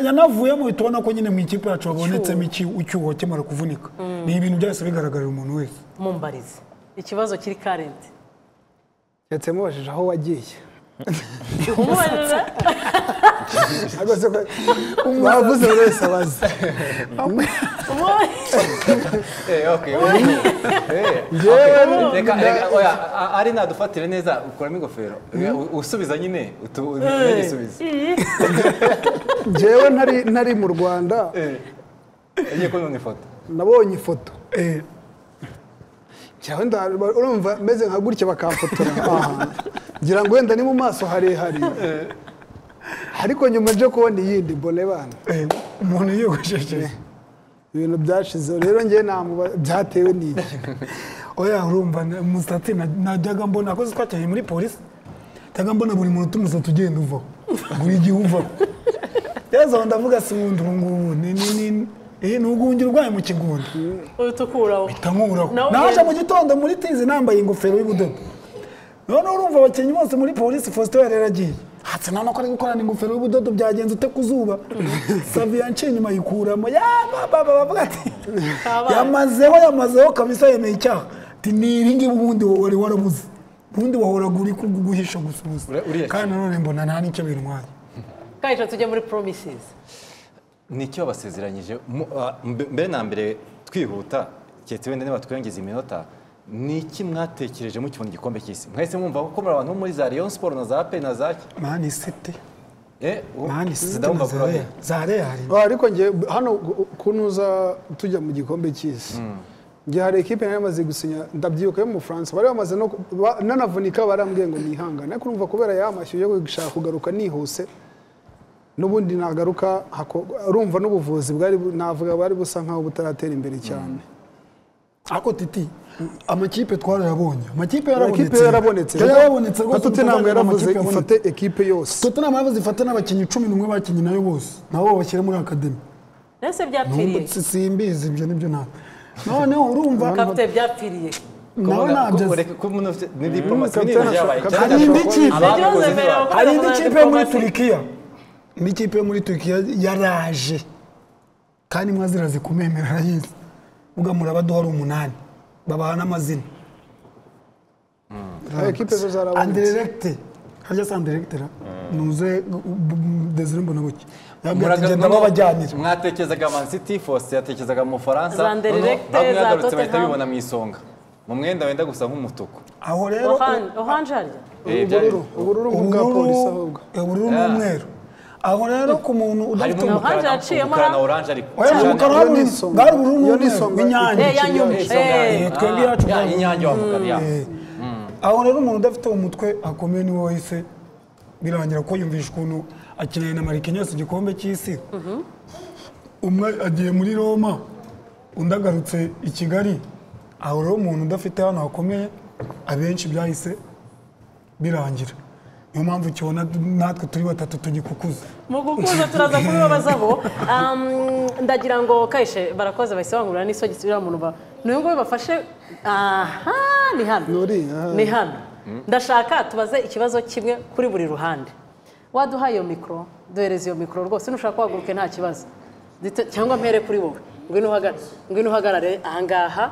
yanavuyemo uhita ubona ko nyine mu ikipe yacu habonetsemo icyuho kimara kuvunika ni ibintu byose bigaragarira umuntu wese
mumbarize ikibazo kiri karenti
ndetse mubajije aho wagiye
umubajije
wavuze buri wese abaza
ari nadufatire neza ukuramo ingofero usubiza nyine unagisubiza
njyewe ntari mu Rwanda
yagiye kubona ifoto
nabonye ifoto urumva meze nka gutya bakamfotora ngira ngo wenda ni mu maso harehare ariko nyuma nje kubona iyindi mbone bana
umuntu yiyogoshesheje
ibintu byashize rero njye byatewe n'iki
oya urumva umusatsi najyaga mbona ko twacyaye muri polisi cyangwa mbona buri muntu umusatsi ugenda uvaho buri gihe uvaho rero ndavuga si ubundi ubu ngubu ni ugungira urwaye mu kigunda
utukuraho
bitamuraho naje mu gitondo muri tizi nambaye ingofero y'ubudodo none urumva abakinnyi bose muri polisi Faustin yari yaragiye hatse none ko ari gukorana ingofero y'ubudodo byagenze ute kuzuba Savi yanciye inyuma yikuramo baba bavuga ati yamazeho kabisa yemeye icyaha ati ni iringi ubundi wari warabuze ubundi wahoraga uri guhisha gusa kandi none mbona nta n'icyo bintwaye
kaje tujye muri promises
nicyo basezeranyije mbere na mbere twihuta cyetse wenda niba twongeza iminota niki mwatekereje mu kibona igikombe cy'isi mwese mwumva ko muri abantu muri za Rayon Sport na za AP na za
Man City
Man
City za Real
ariko nge hano kunuza tujya mu gikombe cy'isi nge hari equipe nayo yamaze gusinya ndabyibuka yo mu France bari bamaze no nanavunika barambwiye ngo nihangane ariko urumva kubera yamashyuye yo gushaka kugaruka nihuse n'ubundi nagaruka urumva n'ubuvuzi navuga bari busa nkaho butaratera imbere cyane
ako titi amakipe twarayabonye
amakipe yarabonetse rwose Tottenham yaravuze ifate equipe yose
Tottenham yaravuze ifate n'abakinnyi 11 bakinnyi nayo bose nabo bashyira muri academy
nese byapfiriye
simbizi ibyo nibyo nta noneho urumva
kapite byapfiriye
ni diplomasi
hari indi kipe muri Turkiya n'ikipe muri Turkiya yaraje kandi mwazira zikumemera arayizi ubwo murabaduha ari 8 babaha n'amazina
equipe zo zarabonetse
Anderlecht harya sa Anderlecht nuze Desire mbona buki yagenda babajyanira
mwatekezaga Man City Faustin yatekezaga mu Faransa
yagarutse
bahita bibona mu isonga mu mwenda wenda gusa nk'umutuku
aho rero
orange harya
ubururu bwa polisi ahubwo
ubururu n'umweru aho rero ku muntu udafite
umukara na orange ariko
umukara bari ubururu n'inyange twebwe yacu
inyange wa mukara
aho rero umuntu udafite umutwe akomeye ni wese birangira ko yumvisha ukuntu akeneye na Marquinhos igikombe cy'isi umwe agiye muri Roma undi agarutse i Kigali aho rero umuntu udafite hano hakomeye abenshi byahise birangira niyo mpamvu ukibona natwe turi batatu tugikukuza
mu gukuza turaza kubibabazaho ndagira ngo Kayishe barakoze bahise bangurira n'isogisi biriya muntu niyo ngo bafashe ni hano ndashaka tubaze ikibazo kimwe kuri buri ruhande waduha iyo mikoro duhereza iyo mikoro rwose nushaka kwaguruke nta kibazo cyangwa mpere kuri wowe ngwino uhagarare ahangaha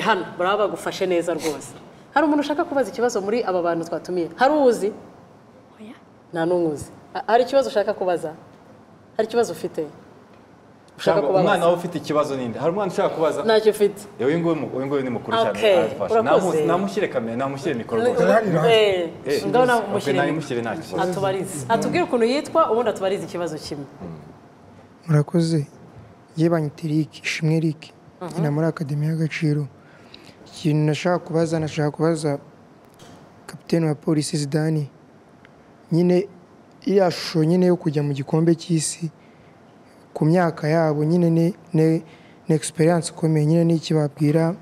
hano baraba bagufashe neza rwose hari umuntu ushaka kubaza ikibazo muri aba bantu twatumiye hari uwuzi nta n'umwuzi hari ikibazo ushaka kubaza hari ikibazo ufite
ushaka kubaza umwana wawe ufite ikibazo ninde hari umwana ushaka kubaza
ntacyo ufite
uyu nguyu ni mukuru cyane aradufasha namushyire kamera namushyire mikoro
ngaho namushyire atubarize atubwire ukuntu yitwa ubundi atubarize ikibazo kimwe
murakoze yebanyita Eric Ishimwe Eric ina muri akademi y'Agaciro ikintu nashaka kubaza kapiteni wa polisi Zidane nyine iriya shusho nyine yo kujya mu gikombe cy'isi ku myaka yabo nyine ni experience ikomeye nyine n'iki babwira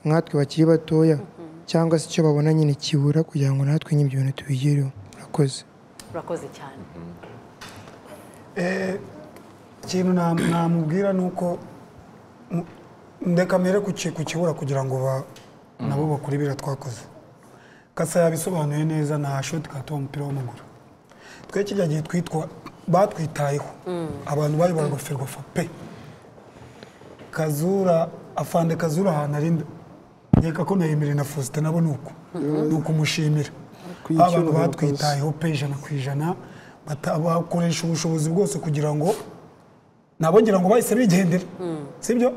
nkatwe bakiri batoya cyangwa se icyo babona nyine kibura kugira ngo natwe nyine ibyo bintu tubigereho.
urakoze cyane.
ikintu namubwira ni uko ndeka mbere ku kibura kugira ngo nabo bakore ibira twakoze. Kasa yabisobanuye neza na shortcut w'umupira w'amaguru. Twe kijya gihe batwitayeho abantu bari baragoferwa fa pe. Kazura afande Kazura ahantu arinda nkeka ko nayemerera na Faustin nabo nuko kumushimira abantu batwitayeho pe 100% bakoresha ubushobozi bwose kugira ngo nabo ngira ngo bahise bigendera sibyo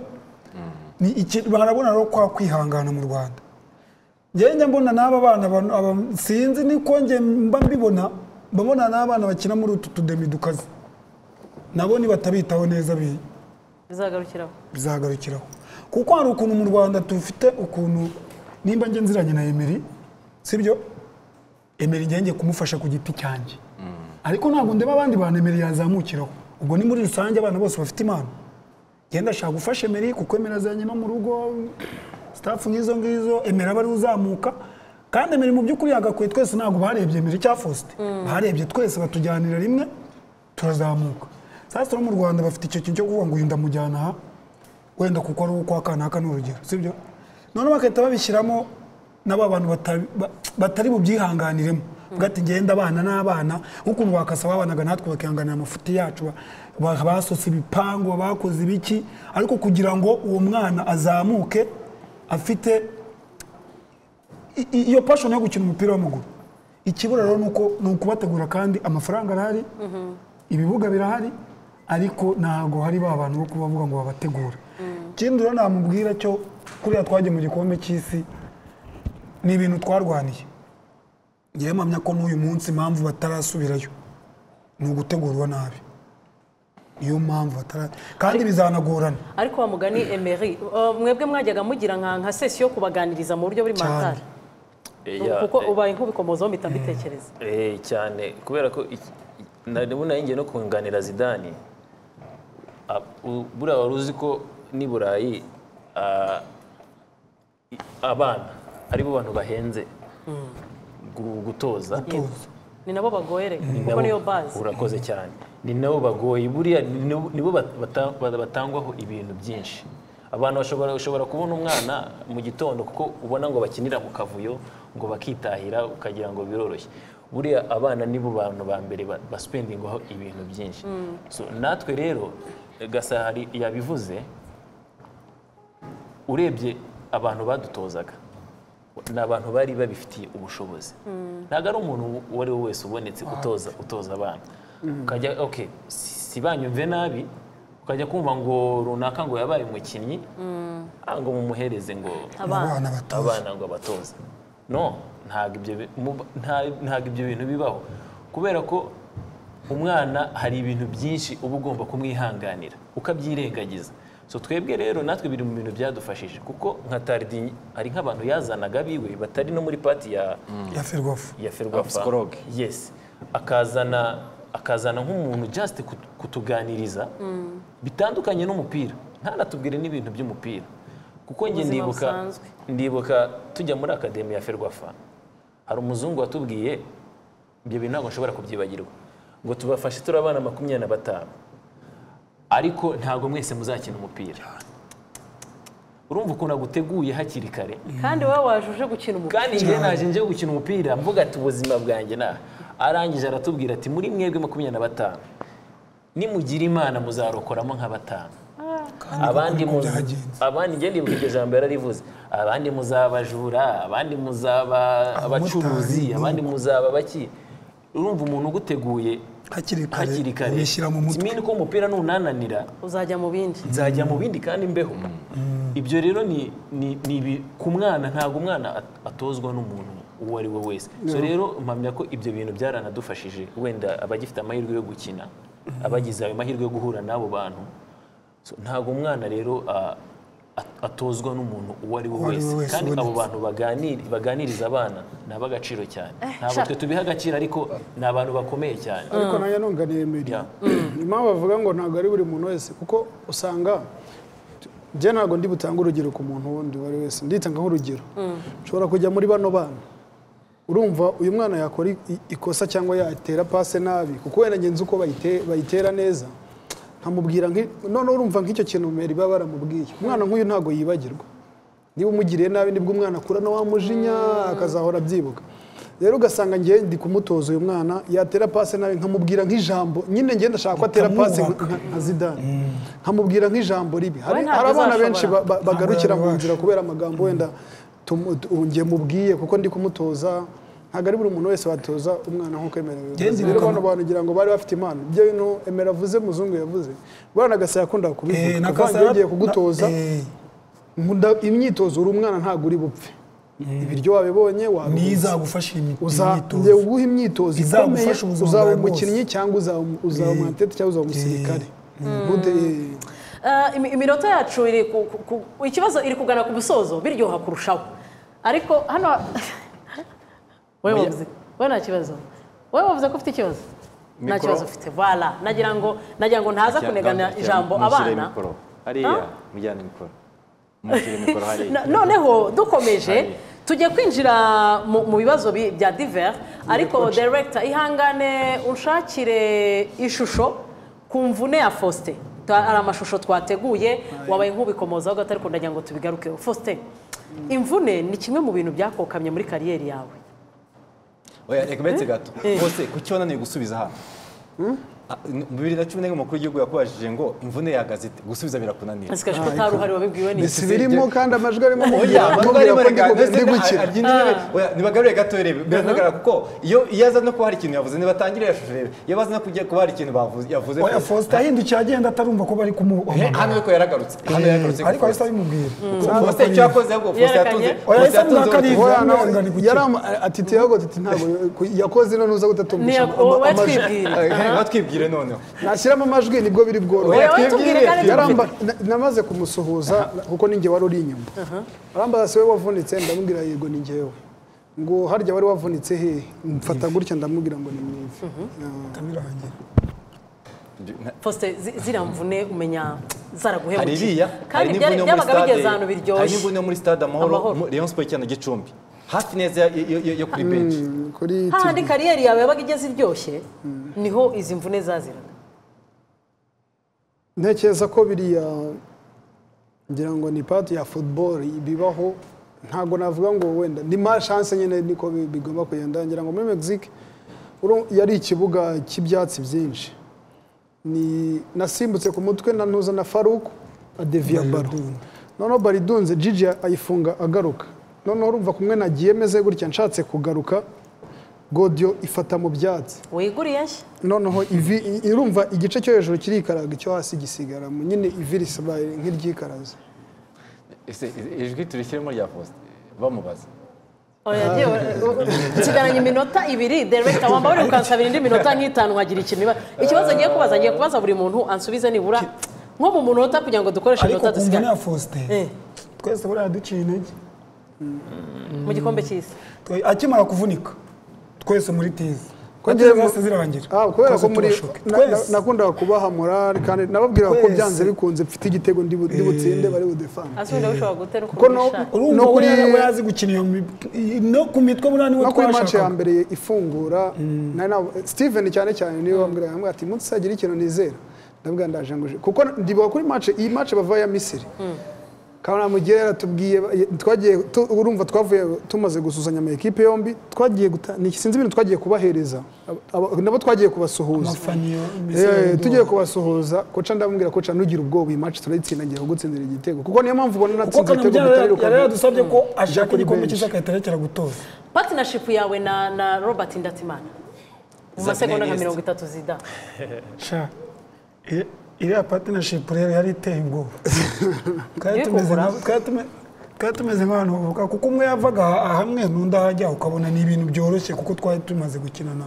ni iki barabona ro kwa kwihangana mu Rwanda. Ngende mbona n'aba bana sinzi niko nge mba mbibona mbona n'abana bakina muri utu tudemi dukaze nabo ni batabitaho neza bizagarukiraho kuko hari ukuntu mu Rwanda tufite ukuntu nimba nge nziranye na Emery sibyo Emery ngenge kumufasha ku giti cyanjye ariko ntabwo ndeba abandi bantu Emery yazamukiraho ubwo ni muri rusange abana bose bafite impano genda shaka gufasha Emery kuko Emery azanye no mu rugo staff ngizo Emery abari uzamuka kandi Emery mu by'ukuri yagakwiye twese ntabwo barebye Emery cya Faustin barebye twese batujyanira rimwe turazamuka. Sasa no mu Rwanda bafite icyo kintu cyo kuvuga ngo yinda mujyana aha wenda kuko ari uko akanaka n'urugero sibyo none bakahita babishyiramo n'aba bantu batari bubyihanganiremo ugati ngenda abana n'abana nk'ukuntu bakasaba abanaga natwe bakihanganira amafuti yacu basose ibipangu bakoze ibiki ariko kugira ngo uwo mwana azamuke afite iyo passion yo gukina umupira w'amaguru. Ikibura rero nuko nukubategura kandi amafaranga arahari ibibuga birahari ariko ntago hari ba bantu bo kubavuga ngo babategura. Kindi rero namubwira cyo kuriya twaje mu gikombe cy'isi ni ibintu twarwaniye. Ngiye mpamya ko n'uyu munsi impamvu batarasubirayo ni ugutegurwa nabi. Niyo mpamvu kandi bizanagorana.
Ariko wa mugani Emery mwebwe mwajyaga mugira nka session yo kubaganiriza mu buryo buri mental. Kuko ubaye nk'ubikomozaho mpita mbitekereza.
Cyane kubera ko nabona yingiye no kunganira Zidane buriya wari uzi ko ni Burayi abana aribo bantu bahenze gutoza
ni nabo bagoye kuko niyo base.
Urakoze cyane ni nabo bagoye buriya nibo batangwaho ibintu byinshi. Abantu bashobora kubona umwana mu gitondo kuko ubona ngo bakinira mu kavuyo ngo bakitahira ukagira ngo biroroshye. Buriya abana nibo bantu ba mbere baspendingaho ibintu byinshi. So natwe rero Gasahari yabivuze urebye abantu badutozaga ni abantu bari babifitiye ubushobozi. Ntabwo ari umuntu uwo ari we wese ubonetse utoza abana ukajya si banyumve nabi ukajya kumva ngo runaka ngo yabaye umukinnyi ngo mumuhereze ngo abana ngo abatoza. No ntabwo ibyo bintu bibaho kubera ko umwana hari ibintu byinshi uba ugomba kumwihanganira ukabyirengagiza. So twebwe rero natwe biri mu bintu byadufashije kuko nka Tardi ari nk'abantu yazanaga biwe batari no muri party ya Ferwafa. Yes akazana nk'umuntu just kutuganiriza bitandukanye n'umupira ntanatubwire n'ibintu by'umupira kuko nge ndibuka tujya muri akademi ya Ferwafa hari umuzungu watubwiye ibyo bintu ntabwo nshobora kubyibagirwa ngo tubafashe turabana 25 ariko ntabwo mwese muzakina umupira. Urumva ukuntu aguteguye hakiri kare
kandi wowe wajuje gukina umupira
kandi nge naje nje gukina umupira mvuga ati ubuzima bwanjye arangije aratubwira ati muri mwebwe 25 nimugira Imana muzarokoramo nka 5 abandi ngende mu jambo yararivuze abandi muzabajura abandi muzaba abacuruzi abandi muzaba baki. Urumva umuntu uguteguye hakiri kare
bishyira mu mutwe
ko umupira nunananira
uzajya mu bindi
nzajya mu bindi kandi mbeho. Ibyo rero ni ku mwana ntabwo umwana atozwa n'umuntu uwo ari we wese. So rero mpamya ko ibyo bintu byaranadufashije wenda abagifite amahirwe yo gukina abagize ayo mahirwe yo guhura n'abo bantu. So ntabwo umwana rero atozwa n'umuntu uwo ari we wese kandi abo bantu baganiriza abana ni ab'agaciro cyane ntabwo twe tubiha agaciro ariko ni abantu bakomeye cyane
ariko nayo ntunganiye Emery impamvu bavuga ngo ntabwo ari buri muntu wese kuko usanga njye ntabwo ndi butange urugero ku muntu wundi uwo ari wese nditanga nk'urugero ushobora kujya muri bano bana urumva uyu mwana yakora ikosa cyangwa yatera pase nabi kuko wenda ngenzi uko bayitera neza nkamubwira none urumva nk'icyo kintu Emery baba baramubwiye umwana nk'uyu ntabwo yibagirwa niba umugiriye nabi nibwo umwana akura no wamujinya akazahora abyibuka rero ugasanga ngiye ndi kumutoza uyu mwana yatera pase nabi nkamubwira nk'ijambo nyine ngiye ndashaka ko atera pase nka Zidane nkamubwira nk'ijambo ribi hari abana benshi bagarukira mu nzira kubera amagambo wenda ngiye mubwiye kuko ndi kumutoza ntabwo ari buri muntu wese watoza umwana nk'uko Emery rero bano bantu ngira ngo bari bafite impano ibyo bintu Emery avuze muzungu yavuze bwana Gasa yakundaga kubivuga kandi yagiye kugutoza imyitozo uri umwana ntabwo uri bupfe ibiryo wabibonye
nizagufasha
uzajya uguha imyitozo ikomeye uzaba umukinnyi cyangwa uzaba umwatete cyangwa uzaba umusirikare
iminota yacu ikibazo iri kugana ku musozo biryoha kurushaho ariko hano wowe nta kibazo wowe wavuze ko ufite ikibazo nta kibazo ufite voilà nagira ngo ntaza kunegana ijambo abana
hariya mujyane mikoro mushyire mikoro hariya
noneho dukomeje tujye kwinjira mu bibazo bya divers ariko director ihangane unshakire ishusho ku mvune ya Faustin ari amashusho twateguye wabaye nk'ubikomozaho gato ariko ndagira ngo tubigarukeho Faustin imvune ni kimwe mu bintu byakokamye muri kariyeri yawe
oya reka betse gato bose kuki wananiye gusubiza hano 2011 umukuru w'igihugu yakubajije ngo imvune yagaze gusubiza birakunanira
asikaje ko taruhari wabibwiwe ni
birimo kandi amajwi arimo mu
nibagarure gato rebe biragaragara kuko iyo yaza no kuba hari ikintu yavuze nibatangire yashusho rebe iyo baza no kujya kuba hari ikintu yavuze
oya Faustin ahindukiye agenda atarumva ko bari kumuhamagara
hano ko yaragarutse
ariko ahise abimubwira
Faustin icyo yakoze ahubwo Faustin yatunze
atitiye ahubwo ntabwo yakoze none uza gutatumvisha
amajwi noneho
nashyiramo amajwi nibwo biri bworohe namaze kumusuhuza kuko ninjye wari uri inyuma arambaza se we wavunitse ndamubwira yego ni njyewe ngo harya wari wavunitse he mfata gutya ndamubwira ngo ni mwiza
kamirangira
Faustin ziriya mvune umenya zaraguhemukiye
hariya
kandi byabaga bigeze ahantu biryoshye
hari imvune muri stade Amahoro Rayon Sport cyane Gicumbi hafi neza yo kuri bench
handi kariyeri yawe yabaga igeze iryoshye niho izi mvune zaziraga
ntekereza ko biriya ngira ngo ni part ya football bibaho ntago navuga ngo wenda ni ma chance nyine niko bigomba kugenda ngira ngo muri Mexique yari ikibuga cy'ibyatsi byinshi ni nasimbutse ku mutwe na ntuza na Farouk adevia baro noneho baridunze Gigi ayifunga agaruka noneho urumva kumwe nagiye meze gutya nshatse kugaruka Godio ifata mu byatsi
wiguriye nshya
noneho irumva igice cyo hejuru kirikaraga icyo hasi gisigara nyine ivi risabaye nk'iryikaraze
ijwi turishyiremo rya Faustin bamubaza
nsigaranye iminota 2 director wamba uri ukansabira indi minota nk'itanu nkagira ikibazo ngiye kubaza buri muntu ansubize nibura nko mu munota kugira ngo dukoreshe iminota dusigaye
ariko Faustin twese buriya duciye intege
mu gikombe cy'isi
akimara kuvunika twese muri tizi
kubera ko muri nakundaga kubaha morale kandi nababwira ko byanze bikunze mfite igitego ndi butsinde bari budefana
asubira bishobora gutera
uko no kuri yazi gukina no ku mitwe muri niwe
twashaka no match ya mbere ifungura Steven cyane niwe wambwira ati munsi sagira ikintu nizera ndabwira ndaje ngo kuko ndibuka kuri iyi match bava ya Misiri kana mugera tubwiye twagiye urumva twavuye tumaze gusuzanya ama equipe yombi twagiye sinzi ibintu twagiye kubahereza nabo twagiye kubasuhuza tugiye kubasuhuza koca ndamubwira koca nugira ubwoba iyi match turayitsindagiye kugutsindira igitego kuko niyo mpamvu ubona natsinze igitego
mutari yari yadusabye ko ashaka igikombe cyiza akahitarekera gutoza
partnership yawe na Robert Ndatimana mu masegonda nka 30 Zidane
iriya partnership rero yari iteye ubwoba twari tumeze nk'abantu bavuga kuko umwe yavaga hamwe n'undi ahajya ukabona ni ibintu byoroshye kuko twari tumaze gukinana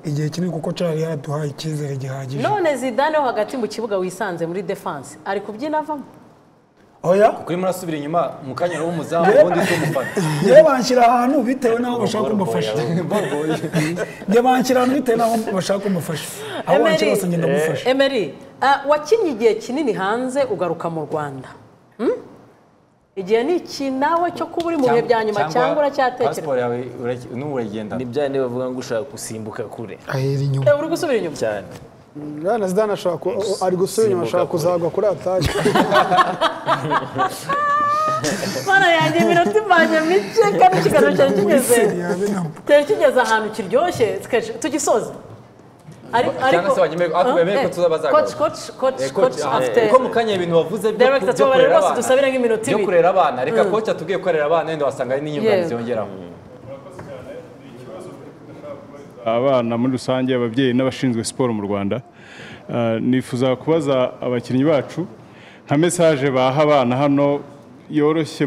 igihe kinini kuko cyari yaduhaye icyizere gihagije
none Zidane ho hagati mu kibuga wisanze muri defense ari kubyina avamo
oya kuri murasubira inyuma mu kanya w'umuzamu ubundi tumufata
yewe banshyira ahantu bitewe n'aho bashaka kumufasha yewe banshyira ahantu bitewe n'aho bashaka kumufasha aho banshyira bose ngenda mufasha
Emery wakinnye igihe kinini hanze ugaruka mu Rwanda igihe ni iki nawe cyo kuba uri mu bihe bya nyuma cyangwa uracyatekereza
pasiporo yawe n'uwegenda
ni bya niba bavuga ngo ushaka gusimbuka kure
ahera inyuma
uri gusubira inyuma
cyane
Rana Zidane ashaka ari gusubira inyuma ashaka kuzagwa kuri ataje
Mana yanjye iminota imanye mike kandi ikiganiro cyari kigeze ahantu kiryoshye tugisoza
cyangwa se wemeye ko tuzabazagaruka
coach afite
ko mu kanya ibintu wavuze byo kurera abana reka coach atubwiye kurera abana wenda wasanga ari n'inyunganizi yongeraho
abana muri rusange ababyeyi n'abashinzwe siporo mu Rwanda nifuza kubaza abakinnyi bacu nka message baha abana hano yoroshye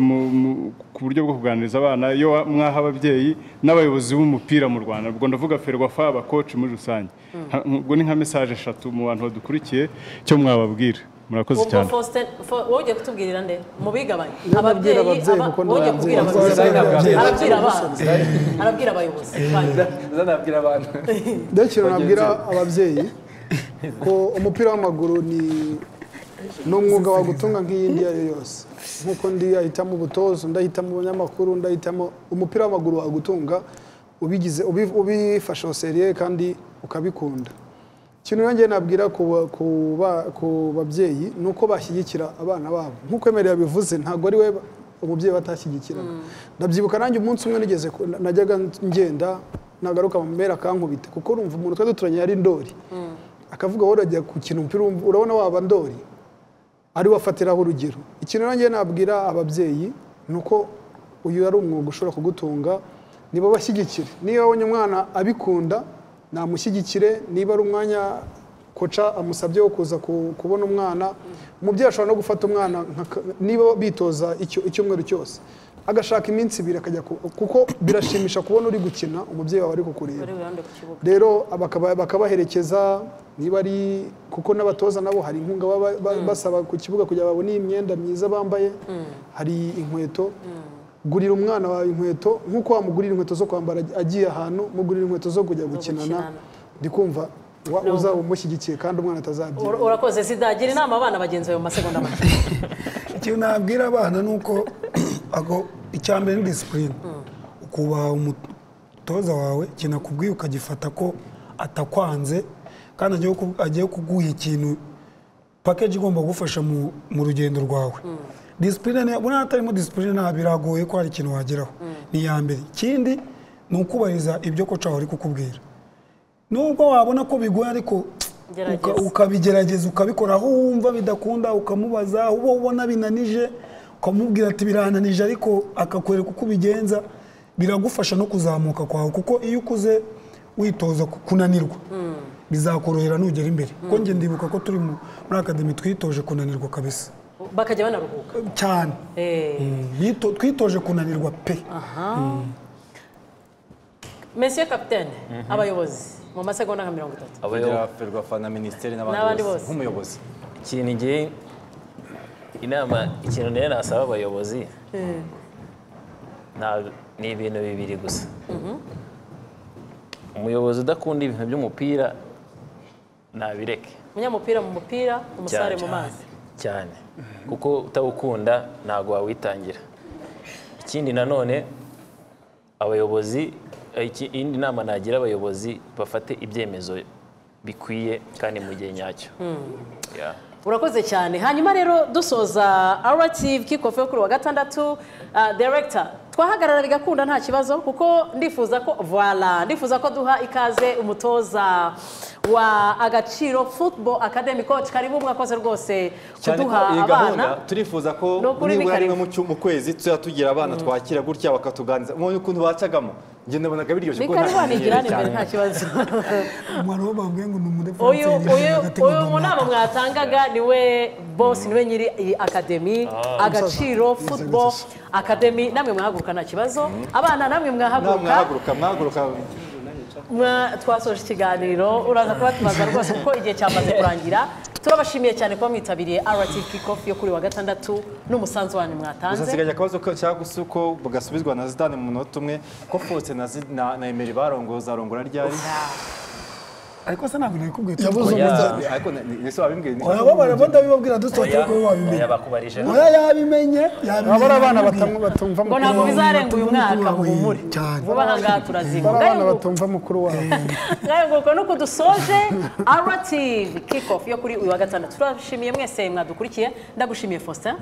ku buryo bwo kuganiriza abana iyo mwaha ababyeyi n'abayobozi b'umupira mu Rwanda ubwo ndavuga Ferwafa abakoci muri rusange ubwo ni nka message eshatu mu bantu badukurikiye cyo mwababwira murakoze cyane
wowe ugiye kutubwirira nde mu bigabanye ababyeyi wowe kubwira arabwira abayobozi
zanabwira abantu
ndetse nabwira ababyeyi ko umupira w'amaguru ni umwuga wagutunga nk'iyindi iyo yose nk'uko ndi ahitamo ubutozo ndahitamo ubunyamakuru ndahitamo umupira w'amaguru wagutunga ubifashe seriye kandi ukabikunda ikintu yongeye nabwira ku babyeyi ni uko bashyigikira abana babo nk'uko Emery yabivuze ntabwo ari we umubyeyi batashyigikira ndabyibuka nanjye umunsi umwe najyaga ngenda nagaruka mu mera akankubita kuko urumva umuntu twari duturanye yari ndori akavuga wowe urajya gukina umupira urabona waba ndori ari wafatiraho urugero ikintu yongeye nabwira ababyeyi ni uko uyu ari umwuga ushobora kugutunga niba bashyigikire niba abonye umwana abikunda namushyigikire niba ari umwanya koca amusabye wo kuza kubona umwana umubyeyi ashobora no gufata umwana niba bitoza icyumweru cyose agashaka iminsi ibiri akajya kuko birashimisha kubona uri gukina umubyeyi wawe ari kukureba rero bakabaherekeza niba ari kuko n'abatoza nabo hari inkunga basaba ku kibuga kugira babone imyenda myiza bambaye hari inkweto gurira umwana wawe inkweto nk'uko wamugurira inkweto zo kwambara agiye ahantu mugurira inkweto zo kujya gukinana ndikumva uzaba umushyigikiye kandi umwana atazabyira
urakoze sidagira inama abana bagenzi bawe mu masegonda make
ikintu nabwira abana ni uko icya mbere ni disipurine ukubaha umutoza wawe ikintu akubwiye ukagifata ko atakwanze kandi agiye kuguha ikintu pakeji igomba kugufasha mu rugendo rwawe disipurine ubona hatarimo disipurine ntabwo biragoye ko hari ikintu wageraho ni iya mbere ikindi ni ukubahiriza ibyo koca wawe ari kukubwira nubwo wabona ko bigoye ariko ukabigerageza ukabikora aho wumva bidakunda ukamubaza aho ubona binanije ukamubwira ati birananije ariko akakwereka uko ubigenza biragufasha no kuzamuka kwawe kuko iyo ukuze witoza kunanirwa bizakorohera nugera imbere kuko njye ndibuka ko turi muri akademi twitoje kunanirwa kabisa
bakajya banaruhuka
cyane twitoje kunanirwa pe
Monsieur Capitaine abayobozi mu masegonda nka 30
abayobozi Ferwafa na ministeri n'abandi bose nk'umuyobozi
ikintu ngiye inama ikintu nene nasaba abayobozi ni ibintu bibiri gusa umuyobozi udakunda ibintu by'umupira nabireke
umunyamupira mu mupira umusare mu mazi
cyane kuko utawukunda ntabwo wawitangira ikindi nanone abayobozi indi nama nagira abayobozi bafate ibyemezo bikwiye kandi mu gihe nyacyo
urakoze cyane hanyuma rero dusoza RTV kickoff yo kuri wa gatandatu director twahagarara bigakunda nta kibazo kuko ndifuza ko duha ikaze umutoza wa Agaciro Football Academy coach karibu mwakoze rwose kuduha abana
turifuza ko nibura rimwe mu kwezi tugira abana twakira gutya bakatuganiriza mu ukuntu bacagamo nge ndabonaga biryoshye
ko nta kibazo
umwana wo bambwiye ngo numure
uyu munama mwatangaga niwe boss niwe nyiri iyi academy Agaciro Football Academy namwe mwahaguruka nta kibazo abana namwe mwahaguruka twasoje ikiganiro uraza kuba tubaza rwose kuko igihe cyamaze kurangira turabashimiye cyane kuba mwitabiriye RTV Kickoff yo kuri wa gatandatu n'umusanzu wanyu mwatanze.
Uzasigaje akabazo cyangwa se uko bugasubizwa na Zidane mu munota umwe ko Faustin na Emery barongoza arongora ryari.
ariko se ntabwo nakubwiye
yabuze umuzabi ariko nese wabimbwiye ni
oya baba ndabibabwira dusohoke ko wabimenye
oya bakubarije
oya yabimenye
abara abana batumva
ngo ntabwo bizarenga uyu mwaka muhumure vuba ahangaha turazinga
abana batumva mukuru wabo
ngayo nuko dusoje RTV Kickoff yo kuri uyu wa gatandatu turashimiye mwese mwadukurikiye ndagushimiye Faustin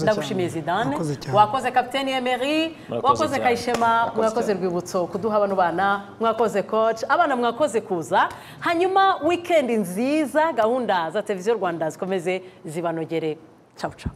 ndagushimiye Zidane wakoze kapiteni Emery wakoze Kayishema mwakoze Rwibutso kuduha abantu bana mwakoze coach abana mwakoze kuza hanyuma weekend nziza gahunda za televiziyo Rwanda zikomeze zibanogere ciao ciao